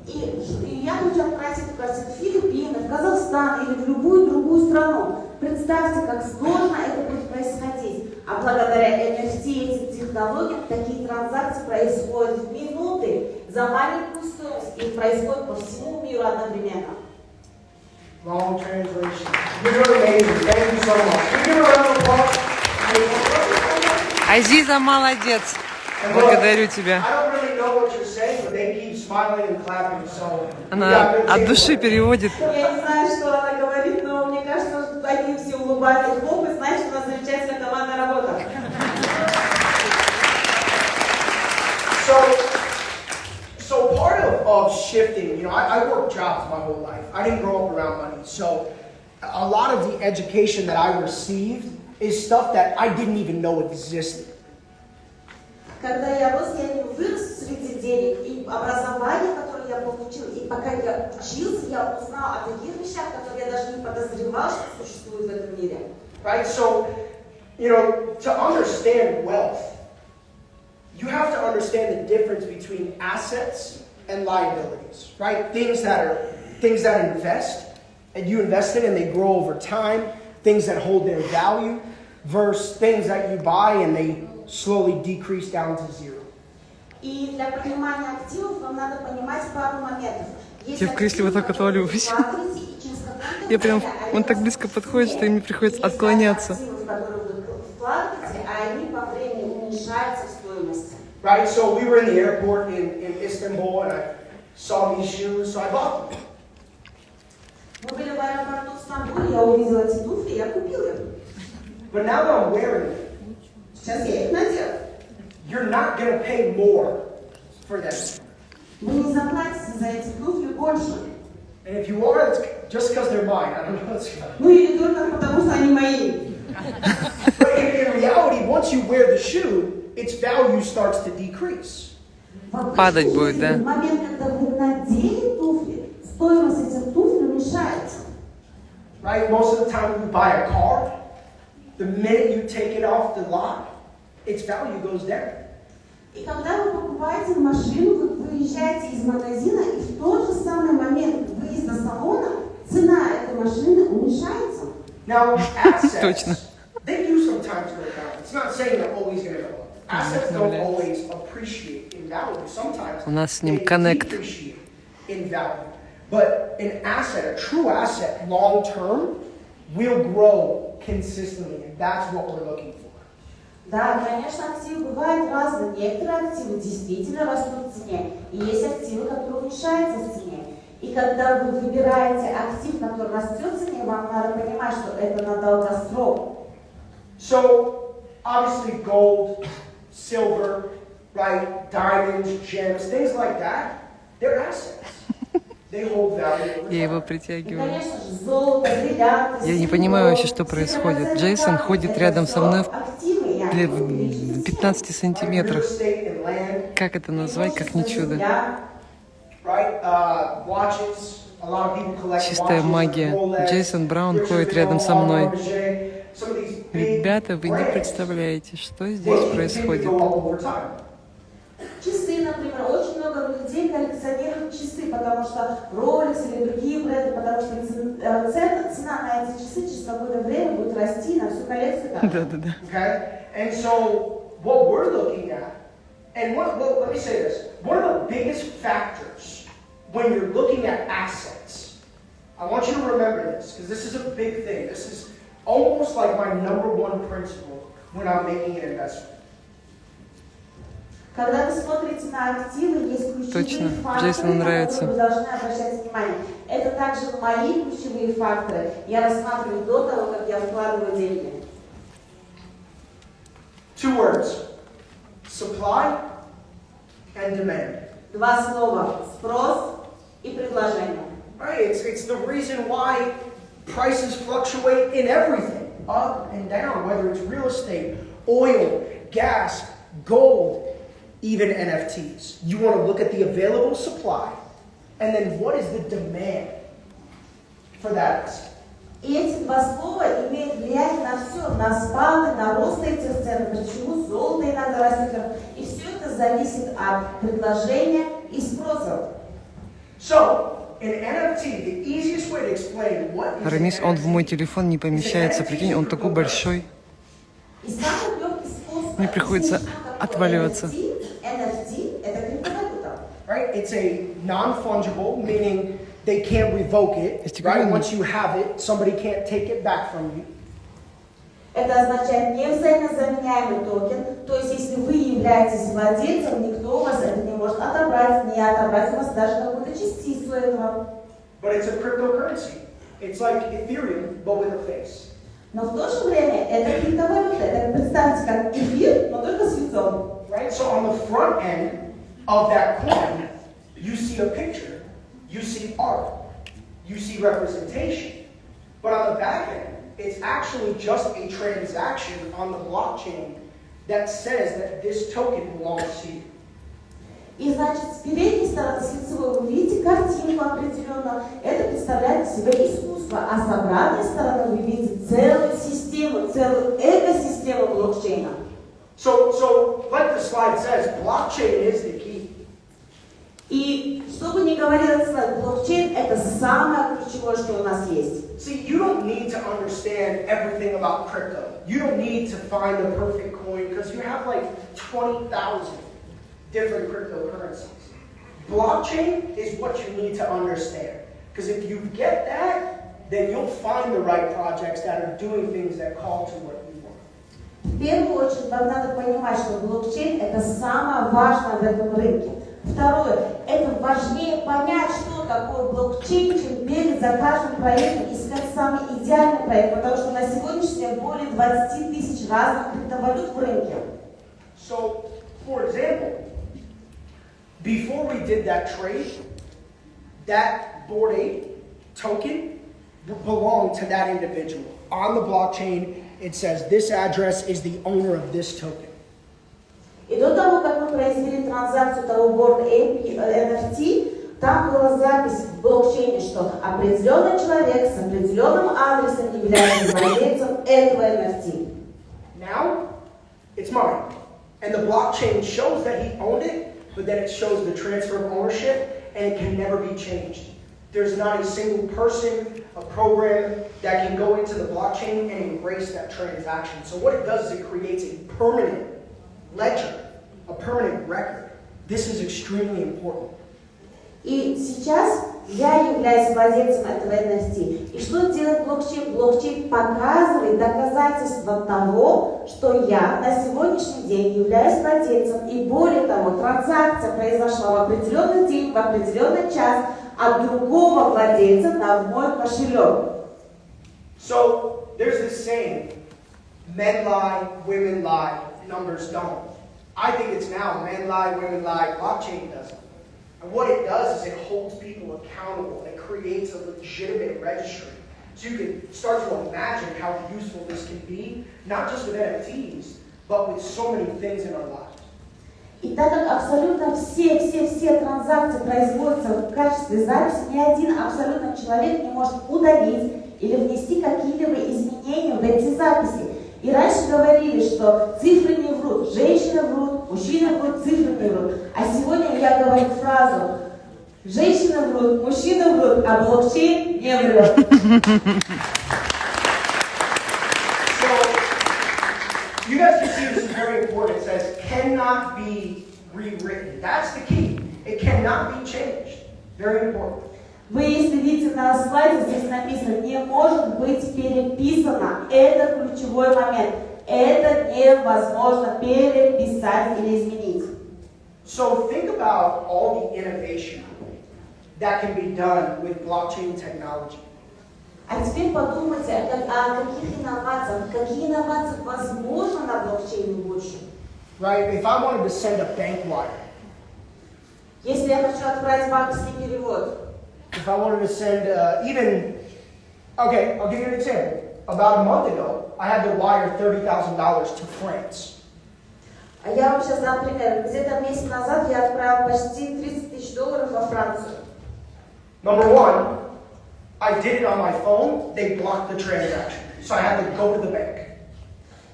Speaker 2: и я хочу отправить эту картину в Филиппины, в Казахстан или в любую другую страну, представьте, как сложно это будет происходить. А благодаря NFT этим технологиям такие транзакции происходят в минуты за маленькую стоимость и происходят по всему миру одновременно.
Speaker 1: Long translation. You're amazing. Thank you so much. Can you give a round of applause?
Speaker 3: Азиза, молодец. Благодарю тебя.
Speaker 1: I don't really know what you're saying, but they keep smiling and clapping, so
Speaker 3: Она от души переводит.
Speaker 2: Я не знаю, что она говорит, но мне кажется, что они все улыбаются в бок и знают, что у нас замечательная командная работа.
Speaker 1: So part of shifting, you know, I worked jobs my whole life. I didn't grow up around money. So a lot of the education that I received is stuff that I didn't even know existed.
Speaker 2: Когда я рос, я не вырос среди денег, и образование, которое я получил, и пока я учился, я узнал о таких вещах, которые я даже не подозревал, что существуют в этом мире.
Speaker 1: Right? So, you know, to understand wealth, you have to understand the difference between assets and liabilities, right? Things that invest, and you invest in and they grow over time, things that hold their value, versus things that you buy and they slowly decrease down to zero.
Speaker 2: И для понимания активов вам надо понимать пару моментов.
Speaker 3: Я в кресле вот так отваливаюсь. Я прям, он так близко подходит, что мне приходится отклоняться.
Speaker 1: Right, so we were in the airport in Istanbul and I saw these shoes, so I bought them.
Speaker 2: Мы были в аэропорту в Стамбуле, я увидела эти туфли, я купила их.
Speaker 1: But now that I'm wearing them,
Speaker 2: Сейчас я их надела.
Speaker 1: you're not going to pay more for them.
Speaker 2: Вы не заплатите за эти туфли больше.
Speaker 1: And if you are, it's just because they're mine. I don't know what's going on.
Speaker 2: Ну или только потому, что они мои.
Speaker 1: But in reality, once you wear the shoe, its value starts to decrease.
Speaker 3: Падать будет, да?
Speaker 2: В момент, когда вы надели туфли, стоимость этих туфлей уменьшается.
Speaker 1: Right? Most of the time when you buy a car, the minute you take it off the lot, its value goes down.
Speaker 2: И когда вы покупаете машину, вы выезжаете из магазина, и в тот же самый момент выезда салона цена этой машины уменьшается.
Speaker 1: Now, assets,
Speaker 3: Точно.
Speaker 1: they do sometimes go down. It's not saying they're always going to go up. Assets don't always appreciate in value. Sometimes
Speaker 3: У нас с ним
Speaker 1: they
Speaker 3: connect.
Speaker 1: depreciate in value. But an asset, a true asset, long term, will grow consistently, and that's what we're looking for.
Speaker 2: Да, конечно, активы бывают разные. Некоторые активы действительно растут в цене, и есть активы, которые уменьшаются в цене. И когда вы выбираете актив, который растет в цене, вам надо понимать, что это на долгосрок.
Speaker 1: So, obviously, gold, silver, right, diamonds, gems, things like that, they're assets. They hold value.
Speaker 3: Я его
Speaker 2: И,
Speaker 3: притягиваю.
Speaker 2: конечно же, золото, бриллианты,
Speaker 3: Я не понимаю вообще, что происходит. Джейсон ходит рядом со мной в
Speaker 2: активы,
Speaker 3: в 15 сантиметрах.
Speaker 1: Real estate and land,
Speaker 3: Как это назвать, как не чудо?
Speaker 1: right? Watches. A lot of people collect
Speaker 3: Чистая
Speaker 1: watches,
Speaker 3: магия.
Speaker 1: Rolex,
Speaker 3: Джейсон Браун
Speaker 1: Richard
Speaker 3: ходит рядом со
Speaker 1: Mille,
Speaker 3: мной.
Speaker 1: Hermès, some of these big
Speaker 3: Ребята, вы не
Speaker 1: brands,
Speaker 3: представляете, что
Speaker 1: they
Speaker 3: здесь
Speaker 1: continue to
Speaker 3: происходит.
Speaker 1: go up over time.
Speaker 2: Часы, например, очень много людей коллекционируют часы, потому что Rolex или другие бренды, потому что цена на эти часы через какое-то время будет расти на всю коллекцию.
Speaker 3: Да-да-да.
Speaker 1: Okay? And so what we're looking at, and let me say this, one of the biggest factors when you're looking at assets, I want you to remember this, because this is a big thing. This is almost like my number one principle when I'm making an investment.
Speaker 2: Когда вы смотрите на активы, есть ключевые
Speaker 3: Точно.
Speaker 2: факторы,
Speaker 3: Джейсону
Speaker 2: на
Speaker 3: нравится.
Speaker 2: которые вы должны обращать внимание. Это также мои ключевые факторы. Я рассматриваю до того, как я вкладываю деньги.
Speaker 1: Two words, supply and demand.
Speaker 2: Два слова: спрос и предложение.
Speaker 1: Right? It's the reason why prices fluctuate in everything, up and down, whether it's real estate, oil, gas, gold, even NFTs. You want to look at the available supply, and then what is the demand for that asset?
Speaker 2: И эти два слова имеют влияние на все, на спады, на рост этих цен, почему золото иногда растет. И все это зависит от предложения и спроса.
Speaker 1: So, in NFT, the easiest way to explain what is
Speaker 3: Рамис, он в мой телефон не помещается, прикинь, он такой большой.
Speaker 2: И самый легкий способ
Speaker 3: Мне приходится отваливаться.
Speaker 2: NFT – это криптовалюта.
Speaker 1: Right? It's a non-fungible, meaning they can't revoke it,
Speaker 3: Есть
Speaker 1: right?
Speaker 3: огромный-
Speaker 1: Once you have it, somebody can't take it back from you.
Speaker 2: Это означает невзаимозаменяемый токен, то есть если вы являетесь владельцем, никто у вас это не может отобрать, не отобрать у вас даже какую-то частицу этого.
Speaker 1: But it's a cryptocurrency. It's like Ethereum, but with a face.
Speaker 2: Но в то же время это криптовалюта, это представьте как эфир, но только с лицом.
Speaker 1: Right? So on the front end of that coin, you see a picture, you see art, you see representation. But on the back end, it's actually just a transaction on the blockchain that says that this token belongs to you.
Speaker 2: И значит, с передней стороны, с лицевой, вы видите картинку определенную, это представляет из себя искусство, а с обратной стороны вы видите целую систему, целую экосистему блокчейна.
Speaker 1: So like the slide says, blockchain is the key.
Speaker 2: И что бы ни говорил этот слайд, блокчейн это самое ключевое, что у нас есть.
Speaker 1: See, you don't need to understand everything about crypto. You don't need to find the perfect coin because you have like 20,000 different cryptocurrencies. Blockchain is what you need to understand. Because if you get that, then you'll find the right projects that are doing things that call to what you want.
Speaker 2: В первую очередь, вам надо понимать, что блокчейн это самое важное в этом рынке. Второе, это важнее понять, что такое блокчейн, чем бегать за каждым проектом, искать самый идеальный проект, потому что на сегодняшний день более 20 тысяч разных криптовалют в рынке.
Speaker 1: So, for example, before we did that trade, that Bored Ape token belonged to that individual. On the blockchain, it says this address is the owner of this token.
Speaker 2: И до того, как мы произвели транзакцию того Bored Ape NFT, там была запись в блокчейне, что определенный человек с определенным адресом является владельцем этого NFT.
Speaker 1: Now, it's mine. And the blockchain shows that he owned it, but then it shows the transfer of ownership, and it can never be changed. There's not a single person, a program that can go into the blockchain and erase that transaction. So what it does is it creates a permanent ledger, a permanent record. This is extremely important.
Speaker 2: И сейчас я являюсь владельцем этого NFT. И что делает блокчейн? Блокчейн показывает доказательства того, что я на сегодняшний день являюсь владельцем. И более того, транзакция произошла в определенный день, в определенный час от другого владельца на мой кошелек.
Speaker 1: So there's this saying, men lie, women lie, numbers don't. I think it's now men lie, women lie, blockchain doesn't. And what it does is it holds people accountable. It creates a legitimate registry. So you can start to imagine how useful this can be, not just with NFTs, but with so many things in our lives.
Speaker 2: И так как абсолютно все транзакции производятся в качестве записи, ни один абсолютно человек не может удалить или внести какие-либо изменения в эти записи. И раньше говорили, что цифры не врут, женщины врут, мужчины врут, цифры не врут. А сегодня я говорю фразу: женщины врут, мужчины врут, а блокчейн не врет.
Speaker 1: So, you guys can see this is very important. It says, cannot be rewritten. That's the key. It cannot be changed. Very important.
Speaker 2: Вы, если видите на слайде, здесь написано, не может быть переписано. Это ключевой момент. Это невозможно переписать или изменить.
Speaker 1: So think about all the innovation that can be done with blockchain technology.
Speaker 2: А теперь подумайте о каких инновациях. Какие инновации возможны на блокчейне больше?
Speaker 1: Right? If I wanted to send a bank wire,
Speaker 2: Если я хочу отправить банковский перевод,
Speaker 1: if I wanted to send okay, I'll give you an example. About a month ago, I had to wire $30,000 to France.
Speaker 2: а я вам сейчас дам пример. Где-то месяц назад я отправил почти $30 тысяч во Францию.
Speaker 1: Number one, I did it on my phone. They blocked the transaction. So I had to go to the bank.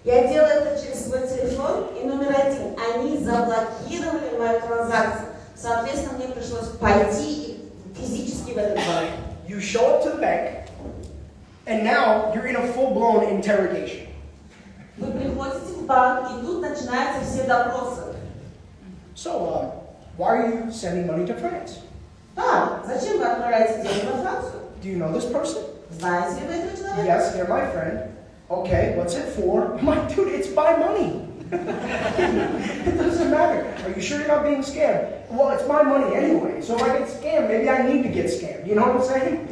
Speaker 2: Я делала это через свой телефон, и номер один, они заблокировали мою транзакцию. Соответственно, мне пришлось пойти физически в этот банк.
Speaker 1: You show up to the bank, and now you're in a full-blown interrogation.
Speaker 2: Вы приходите в банк, и тут начинаются все допросы.
Speaker 1: So, why are you sending money to France?
Speaker 2: Да, зачем вы отправляете деньги во Францию?
Speaker 1: Do you know this person?
Speaker 2: Знаете ли вы этого человека?
Speaker 1: Yes, they're my friend. Okay, what's it for? I'm like, dude, it's my money. It doesn't matter. Are you sure you're not being scammed? Well, it's my money anyway. So if I get scammed, maybe I need to get scammed. You know what I'm saying?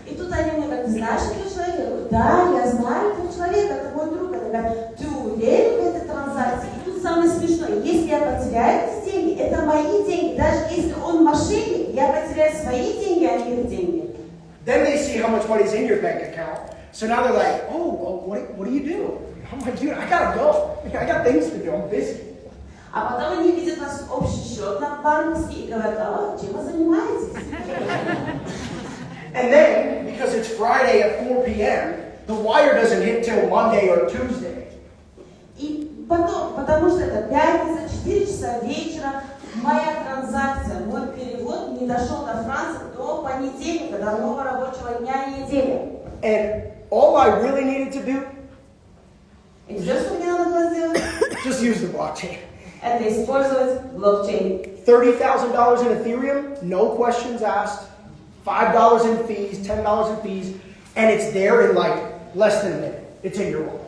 Speaker 2: И тут они мне говорят, знаешь этого человека? Я говорю, да, я знаю этого человека, это мой друг. Они говорят, ты уверен в этой транзакции? И тут самое смешное, если я потеряю эти деньги, это мои деньги. Даже если он мошенник, я потеряю свои деньги, а не их деньги.
Speaker 1: Then they see how much money's in your bank account. So now they're like, oh, well, what do you do? I'm like, dude, I gotta go. I got things to do. I'm busy.
Speaker 2: А потом они видят наш общий счет на банковский и говорят, а чем вы занимаетесь?
Speaker 1: And then, because it's Friday at 4 p.m., the wire doesn't hit till Monday or Tuesday.
Speaker 2: И потом, потому что это пятница, 4 часа вечера, моя транзакция, мой перевод не дошел до Франции до понедельника, до нового рабочего дня и недели.
Speaker 1: And all I really needed to do,
Speaker 2: И все, что мне надо было сделать,
Speaker 1: just use the blockchain.
Speaker 2: это использовать блокчейн.
Speaker 1: $30,000 in Ethereum, no questions asked. $5 in fees, $10 in fees, and it's there in like less than a minute. It's in your wallet.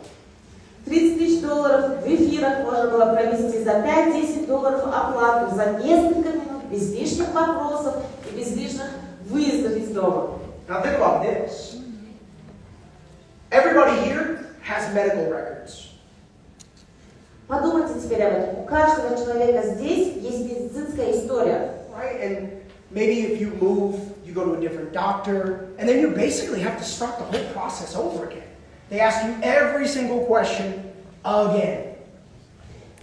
Speaker 2: $30 000 в эфирах можно было провести за $5-10 оплату за несколько минут, без лишних вопросов и без лишних выездов из дома.
Speaker 1: Now think about this. Everybody here has medical records.
Speaker 2: Подумайте теперь об этом. У каждого человека здесь есть медицинская история.
Speaker 1: Right? And maybe if you move, you go to a different doctor, and then you basically have to start the whole process over again. They ask you every single question again.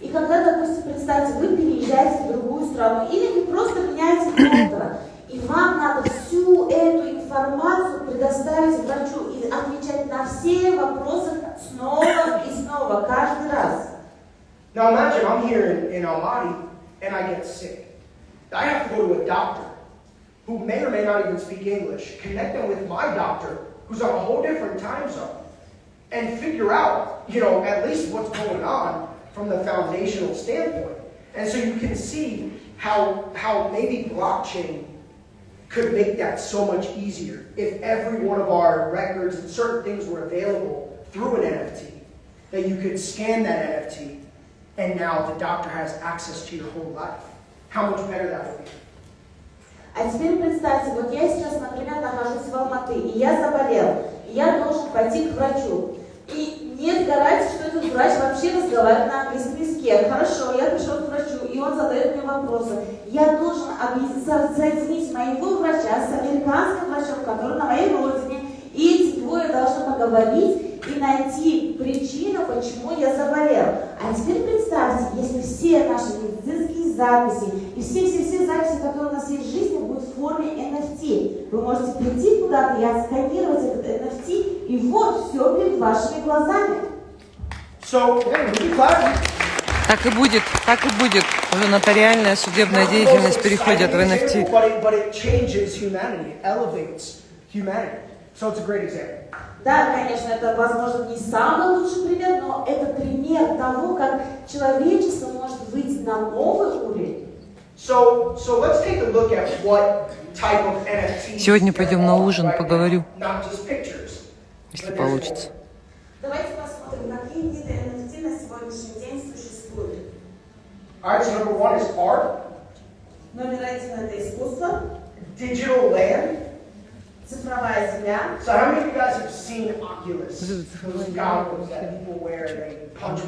Speaker 2: И когда, допустим, представьте, вы переезжаете в другую страну, или вы просто меняете доктора, и вам надо всю эту информацию предоставить врачу и отвечать на все вопросы снова и снова, каждый раз.
Speaker 1: Now imagine I'm here in Almaty, and I get sick. I have to go to a doctor who may or may not even speak English, connect them with my doctor, who's on a whole different time zone, and figure out, at least what's going on from the foundational standpoint. And so you can see how maybe blockchain could make that so much easier if every one of our records and certain things were available through an NFT, that you could scan that NFT, and now the doctor has access to your whole life. How much better that would be.
Speaker 2: А теперь представьте, вот я сейчас, например, нахожусь в Алматы, и я заболел, и я должен пойти к врачу. И нет гарантии, что этот врач вообще разговаривает на английском языке. Хорошо, я пришел к врачу, и он задает мне вопросы. Я должен соединить моего врача с американским врачом, который на моей родине, и эти двое должны поговорить и найти причину, почему я заболел. А теперь представьте, если все наши медицинские записи и все записи, которые у нас есть в жизни, будут в форме NFT. Вы можете прийти куда-то и отсканировать этот NFT, и вот все перед вашими глазами.
Speaker 3: Так и будет. Уже нотариальная судебная деятельность переходит в NFT.
Speaker 1: But it changes humanity, it elevates humanity. So it's a great example.
Speaker 2: Да, конечно, это, возможно, не самый лучший пример, но это пример того, как человечество может выйти на новый уровень.
Speaker 1: So let's take a look at what type of NFTs.
Speaker 3: Сегодня пойдем на ужин, поговорю,
Speaker 1: Not just pictures,
Speaker 3: если
Speaker 1: but
Speaker 3: получится.
Speaker 2: Давайте посмотрим, какие виды NFT на сегодняшний день существуют.
Speaker 1: All right, so number one is art,
Speaker 2: Номер один – это искусство,
Speaker 1: digital land.
Speaker 2: цифровая земля.
Speaker 1: So how many of you guys have seen Oculus? Those goggles that people wear, they punch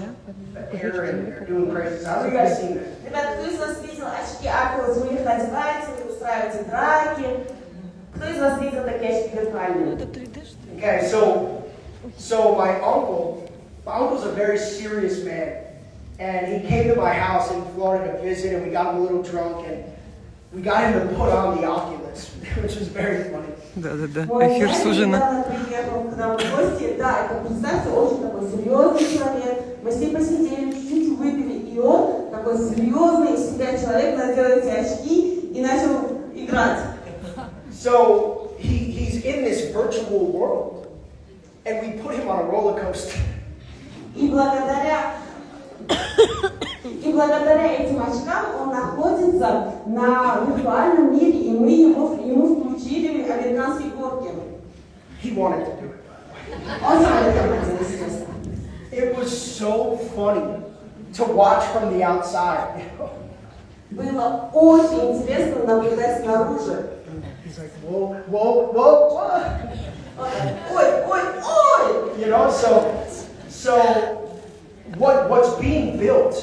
Speaker 1: the air and they're doing crazy. So how many of you guys seen that?
Speaker 2: Ребята, кто из вас видел очки Oculus? Вы их надеваете, вы устраиваете драки. Кто из вас видел такие очки виртуальные?
Speaker 1: Okay, so my uncle's a very serious man, and he came to my house in Florida to visit, and we got him a little drunk, and we got him to put on the Oculus, which was very funny.
Speaker 3: Да. Эфир с ужина.
Speaker 2: Недавно приехал к нам в гости, да, это, представьте, очень такой серьезный человек. Мы с ним посидели, чуть-чуть выпили, и он, такой серьезный из себя человек, надел эти очки и начал играть.
Speaker 1: So he's in this virtual world, and we put him on a roller coaster.
Speaker 2: И благодаря этим очкам он находится на виртуальном мире, и мы ему
Speaker 1: wanted to do it.
Speaker 2: Он сам это хотел, естественно.
Speaker 1: It was so funny to watch from the outside.
Speaker 2: Было очень интересно наблюдать снаружи.
Speaker 1: He's like, whoa, whoa, whoa, whoa.
Speaker 2: Ой, ой, ой!
Speaker 1: You know, so what's being built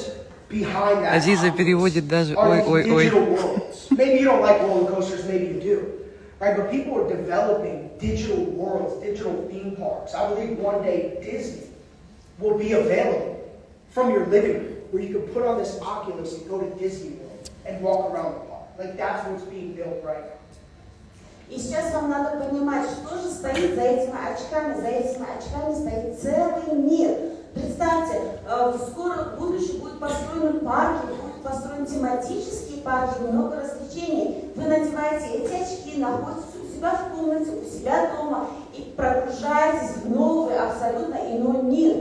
Speaker 1: behind that
Speaker 3: Азиза переводит даже
Speaker 1: are
Speaker 3: ой,
Speaker 1: these
Speaker 3: ой,
Speaker 1: digital
Speaker 3: ой.
Speaker 1: worlds. Maybe you don't like roller coasters, maybe you do. Right? But people are developing digital worlds, digital theme parks. I believe one day Disney will be available from your living room, where you can put on this Oculus and go to Disney World and walk around the park. Like that's what's being built right now.
Speaker 2: И сейчас вам надо понимать, что же стоит за этими очками. За этими очками стоит целый мир. Представьте, скоро в будущем будут построены парки, будут построены тематические парки, много развлечений. Вы надеваете эти очки, находитесь у себя в комнате, у себя дома и прогружаетесь в новый, абсолютно иной мир.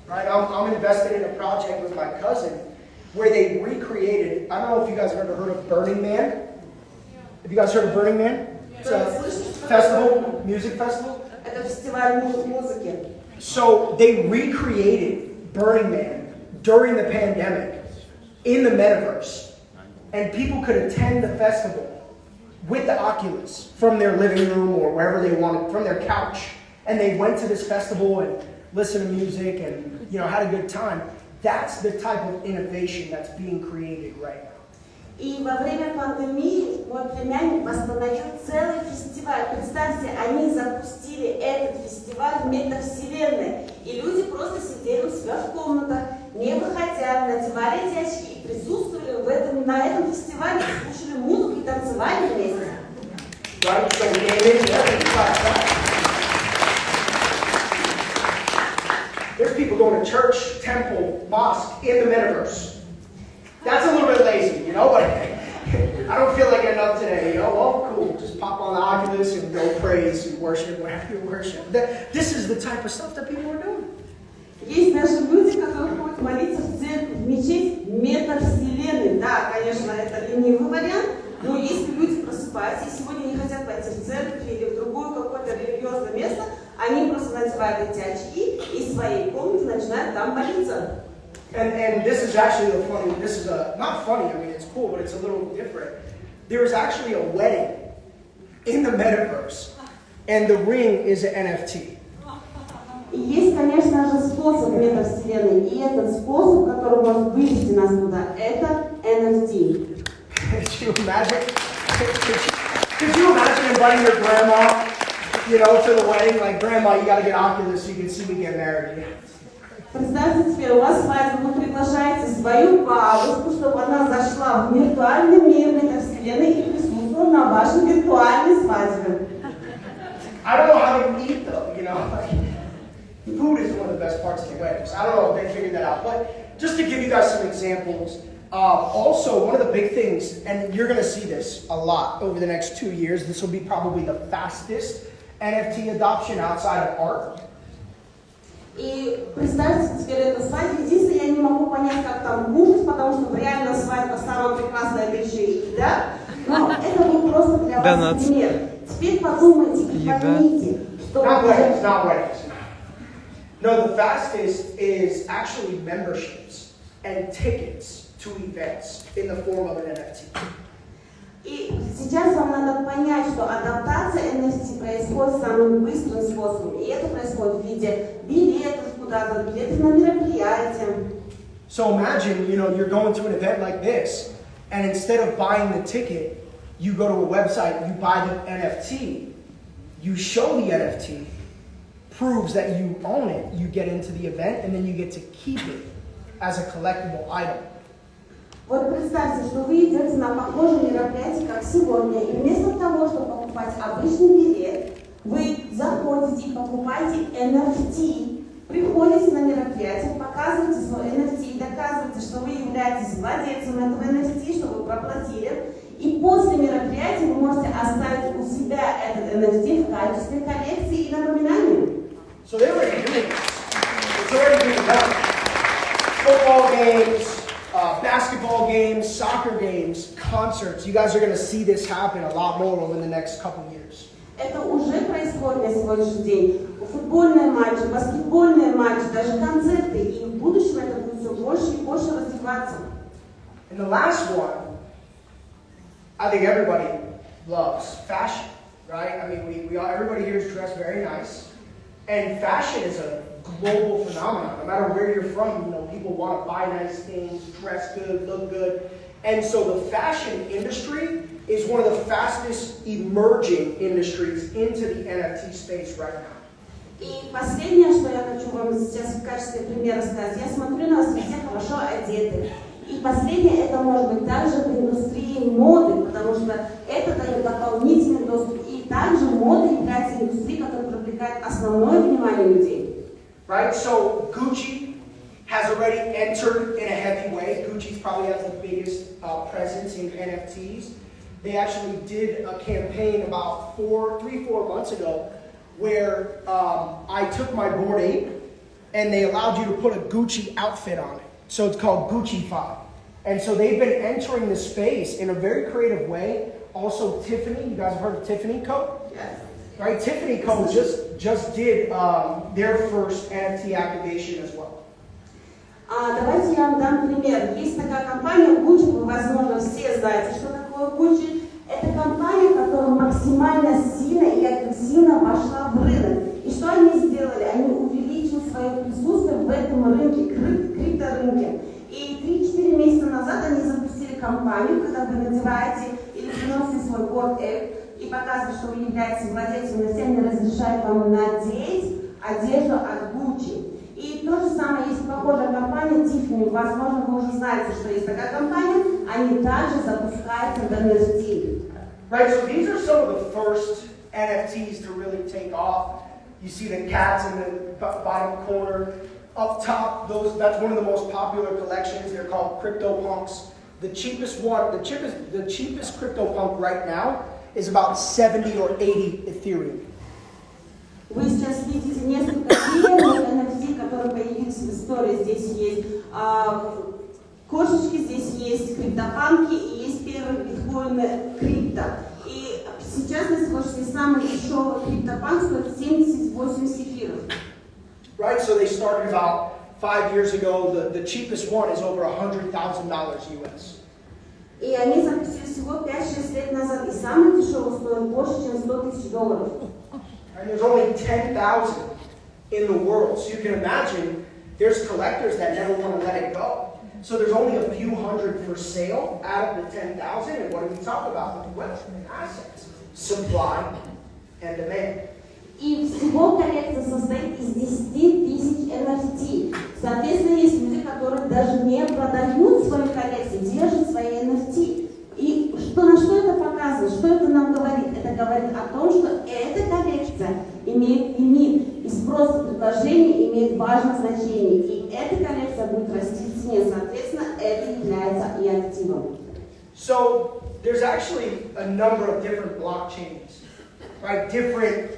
Speaker 1: Right? I'm invested in a project with my cousin where they recreated, I don't know if you guys have ever heard of Burning Man. Have you guys heard of Burning Man? It's a festival, music festival.
Speaker 2: Это фестиваль музыки.
Speaker 1: So they recreated Burning Man during the pandemic in the metaverse. And people could attend the festival with the Oculus from their living room or wherever they wanted, from their couch. And they went to this festival and listened to music and, you know, had a good time. That's the type of innovation that's being created right now.
Speaker 2: И во время пандемии мой племянник восстановил целый фестиваль. Представьте, они запустили этот фестиваль в метавселенной. И люди просто сидели у себя в комнатах, не выходя, надевали эти очки и присутствовали на этом фестивале, слушали музыку и танцевали вместе.
Speaker 1: Right? So gaming, there's people going to church, temple, mosque in the metaverse. That's a little bit lazy, you know, but I don't feel like getting up today, you know, well, cool, just pop on the Oculus and go praise and worship, whatever you worship. This is the type of stuff that people are doing.
Speaker 2: Есть даже люди, которые ходят молиться в церковь, в мечеть метавселенной. Да, конечно, это ленивый вариант, но если люди просыпаются и сегодня не хотят пойти в церковь или в другое какое-то религиозное место, они просто надевают эти очки и в своей комнате начинают там молиться.
Speaker 1: And this is actually a funny, this is not funny, I mean, it's cool, but it's a little different. There is actually a wedding in the metaverse, and the ring is an NFT.
Speaker 2: И есть, конечно же, способ метавселенной, и этот способ, который может вывести нас туда, это NFT.
Speaker 1: Could you imagine? Could you imagine inviting your grandma, you know, to the wedding? Like, Grandma, you got to get Oculus so you can see me get married.
Speaker 2: Представьте теперь, у вас свадьба, вы приглашаете свою бабушку, чтобы она зашла в виртуальный мир метавселенной и присутствовала на вашей виртуальной свадьбе.
Speaker 1: I don't know how you eat though, you know. Like, food is one of the best parts of the weddings. I don't know if they figured that out, but just to give you guys some examples. Also, one of the big things, and you're going to see this a lot over the next 2 years. This will be probably the fastest NFT adoption outside of art.
Speaker 2: И представьте теперь эту свадьбу. Единственное, я не могу понять, как там кушать, потому что реально свадьба самая прекрасная вещь в жизни, да? Но это будет просто для вас пример. Теперь подумайте и поймите, что...
Speaker 1: Not weddings. No, the fastest is actually memberships and tickets to events in the form of an NFT.
Speaker 2: И сейчас вам надо понять, что адаптация NFT происходит самым быстрым способом. И это происходит в виде билетов куда-то, билетов на мероприятия.
Speaker 1: So imagine, you know, you're going to an event like this, and instead of buying the ticket, you go to a website, you buy the NFT, you show the NFT, proves that you own it, you get into the event, and then you get to keep it as a collectible item.
Speaker 2: Вот представьте, что вы идете на похожее мероприятие, как сегодня, и вместо того, чтобы покупать обычный билет, вы заходите и покупаете NFT, приходите на мероприятие, показываете свой NFT и доказываете, что вы являетесь владельцем этого NFT, что вы проплатили, и после мероприятия вы можете оставить у себя этот NFT в качестве коллекции и напоминания.
Speaker 1: So they're already doing this. It's already being done. Football games, basketball games, soccer games, concerts. You guys are going to see this happen a lot more over the next couple years.
Speaker 2: Это уже происходит на сегодняшний день. Футбольные матчи, баскетбольные матчи, даже концерты. И в будущем это будет все больше и больше развиваться.
Speaker 1: And the last one, I think everybody loves fashion, right? I mean, we all, everybody here is dressed very nice. And fashion is a global phenomenon. No matter where you're from, you know, people want to buy nice things, dress good, look good. And so the fashion industry is one of the fastest emerging industries into the NFT space right now.
Speaker 2: И последнее, что я хочу вам сейчас в качестве примера сказать, я смотрю на вас, вы все хорошо одеты. И последнее, это может быть также в индустрии моды, потому что это дает дополнительный доступ. И также мода является индустрией, которая привлекает основное внимание людей.
Speaker 1: Right? So Gucci has already entered in a heavy way. Gucci probably has the biggest presence in NFTs. They actually did a campaign about 3-4 months ago where I took my Bored Ape and they allowed you to put a Gucci outfit on it. So it's called Gucci-Fi. And so they've been entering the space in a very creative way. Also Tiffany, you guys have heard of Tiffany Co?
Speaker 2: Yes.
Speaker 1: Right, Tiffany Co just did their first NFT activation as well.
Speaker 2: Давайте я вам дам пример. Есть такая компания Gucci, вы, возможно, все знаете, что такое Gucci. Это компания, которая максимально сильно и агрессивно вошла в рынок. И что они сделали? Они увеличили свое присутствие в этом рынке, крипторынке. И 3-4 месяца назад они запустили кампанию, когда вы надеваете или приносите свой Bored Ape и показываете, что вы являетесь владельцем NFT, они разрешают вам надеть одежду от Gucci. И то же самое есть похожая компания Tiffany. Возможно, вы уже знаете, что есть такая компания. Они также запускаются в NFT.
Speaker 1: Right, so these are some of the first NFTs to really take off. You see the cats in the bottom corner. Up top, that's one of the most popular collections. They're called CryptoPunks. The cheapest one, the cheapest CryptoPunk right now is about 70 or 80 Ethereum.
Speaker 2: Вы сейчас видите несколько первых NFT, которые появились в истории. Здесь есть кошечки, здесь есть криптопанки и есть первые биткоины крипто. И сейчас на сегодняшний день самый дешевый криптопанк стоит 70-80 эфиров.
Speaker 1: Right, so they started about 5 years ago. The cheapest one is over $100,000 US.
Speaker 2: И они запустили всего 5-6 лет назад, и самый дешевый стоит больше, чем $100,000.
Speaker 1: And there's only 10,000 in the world. So you can imagine there's collectors that never want to let it go. So there's only a few hundred for sale out of the 10,000. And what do we talk about with wealth and assets? Supply and demand.
Speaker 2: И всего коллекция состоит из 10 тысяч NFT. Соответственно, есть люди, которые даже не продают свои коллекции, держат свои NFT. И на что это показывает? Что это нам говорит? Это говорит о том, что эта коллекция имеет лимит, и спрос и предложение имеет важное значение. И эта коллекция будет расти в цене. Соответственно, это является и активом.
Speaker 1: So there's actually a number of different blockchains, right? Different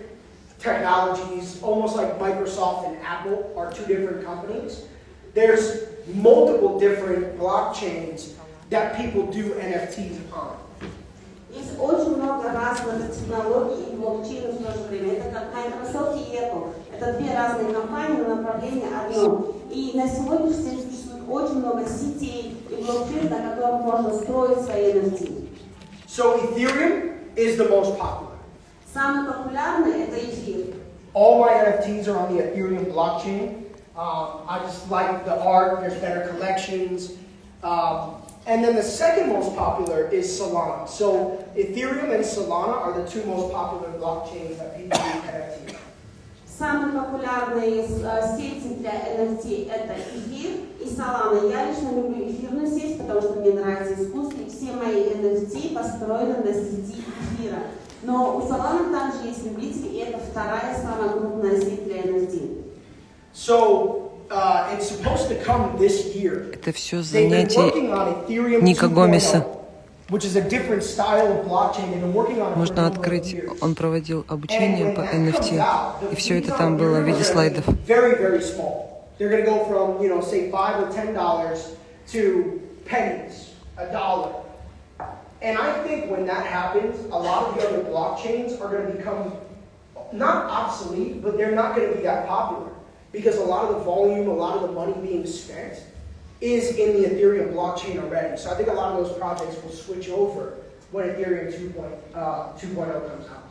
Speaker 1: technologies, almost like Microsoft and Apple are two different companies. There's multiple different blockchains that people do NFTs on.
Speaker 2: Есть очень много разных технологий и блокчейнов в то же время. Это как Microsoft и Apple. Это две разные компании, но направление одно. И на сегодняшний день существует очень много сетей и блокчейнов, на которых можно строить свои NFT.
Speaker 1: So Ethereum is the most popular.
Speaker 2: Самый популярный это эфир.
Speaker 1: All my NFTs are on the Ethereum blockchain. I just like the art. There's better collections. And then the second most popular is Solana. So Ethereum and Solana are the two most popular blockchains that people do NFT.
Speaker 2: Самые популярные сети для NFT это эфир и Solana. Я лично люблю эфирную сеть, потому что мне нравится искусство, и все мои NFT построены на сети эфира. Но у Solana также есть любители, и это вторая самая крупная сеть для NFT.
Speaker 1: So it's supposed to come this year.
Speaker 3: Это все занятие Ника Гомеса. Можно открыть, он проводил обучение по NFT, и все это там было в виде слайдов.
Speaker 1: They're going to go from, you know, say $5 or $10 to pennies, $1. And I think when that happens, a lot of the other blockchains are going to become not obsolete, but they're not going to be that popular. Because a lot of the volume, a lot of the money being spent is in the Ethereum blockchain already. So I think a lot of those projects will switch over when Ethereum 2.0 comes out.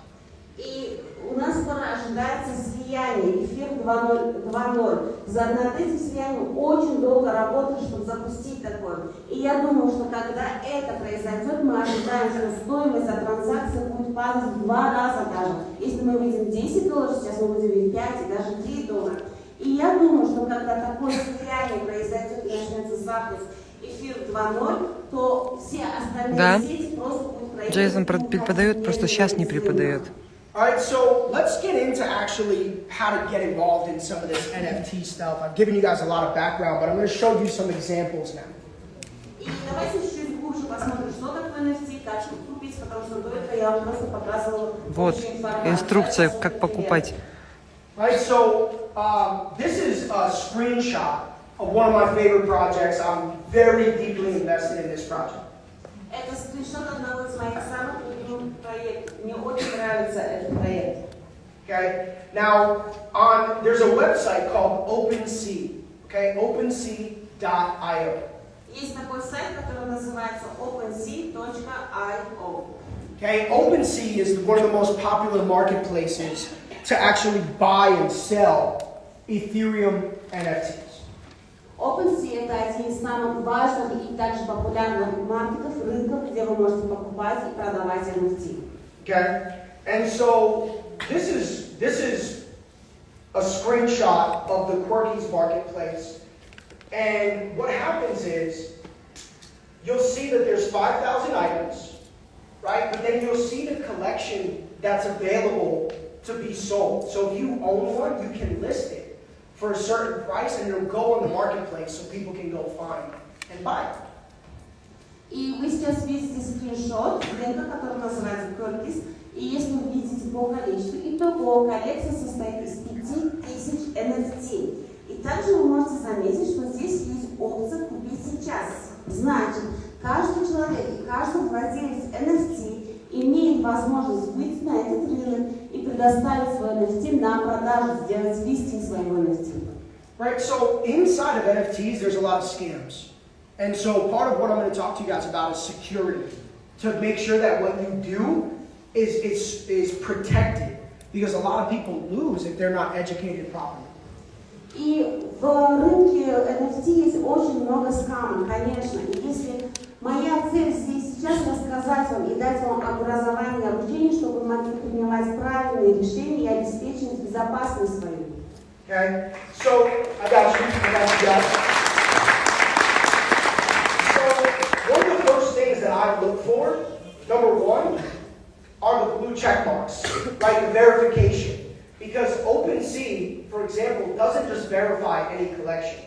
Speaker 2: И у нас скоро ожидается слияние, эфир 2.0. Над этим слиянием очень долго работали, чтобы запустить такое. И я думаю, что когда это произойдет, мы ожидаем, что стоимость за транзакцию будет падать в 2 раза даже. Если мы видим $10, сейчас мы будем видеть 5 и даже $3. И я думаю, что когда такое слияние произойдет и начнется запуск эфир 2.0, то все остальные сети просто будут проигрывать.
Speaker 3: Джейсон преподает, просто сейчас не преподает.
Speaker 1: Alright, so let's get into actually how to get involved in some of this NFT stuff. I've given you guys a lot of background, but I'm going to show you some examples now.
Speaker 2: И давайте чуть-чуть глубже посмотрим, что такое NFT, как что купить, потому что до этого я вам просто показывала.
Speaker 3: Вот, инструкция, как покупать.
Speaker 1: Right, so this is a screenshot of one of my favorite projects. I'm very deeply invested in this project.
Speaker 2: Это скриншот одного из моих самых любимых проектов. Мне очень нравится этот проект.
Speaker 1: Okay, now there's a website called OpenSea. Okay, OpenSea.io.
Speaker 2: Есть такой сайт, который называется OpenSea.io.
Speaker 1: Okay, OpenSea is one of the most popular marketplaces to actually buy and sell Ethereum NFTs.
Speaker 2: OpenSea – это один из самых важных и также популярных маркетов, рынков, где вы можете покупать и продавать NFT.
Speaker 1: Okay, and so this is a screenshot of the Quirkies marketplace, and what happens is you'll see that there's 5,000 items, right? But then you'll see the collection that's available to be sold. So if you own one, you can list it for a certain price, and it'll go on the marketplace so people can go find and buy it.
Speaker 2: И вы сейчас видите скриншот рынка, который называется Какие. И если вы видите по количеству, итого коллекция состоит из 5000 NFT. И также вы можете заметить, что здесь есть опция «Купить сейчас». Значит, каждый человек и каждый владелец NFT имеет возможность выйти на этот рынок и предоставить свой NFT на продажу, сделать листинг своего NFT.
Speaker 1: Right, so inside of NFTs, there's a lot of scams. And so part of what I'm going to talk to you guys about is security. To make sure that what you do is protected. Because a lot of people lose if they're not educated properly.
Speaker 2: И в рынке NFT есть очень много скамов, конечно. И если моя цель здесь сейчас рассказать вам и дать вам образование и обучение, чтобы вы могли принимать правильные решения и обеспечить безопасность свою.
Speaker 1: Okay, so I got you guys. So one of the first things that I look for, number one, are the blue check marks, right? The verification. Because OpenSea, for example, doesn't just verify any collection.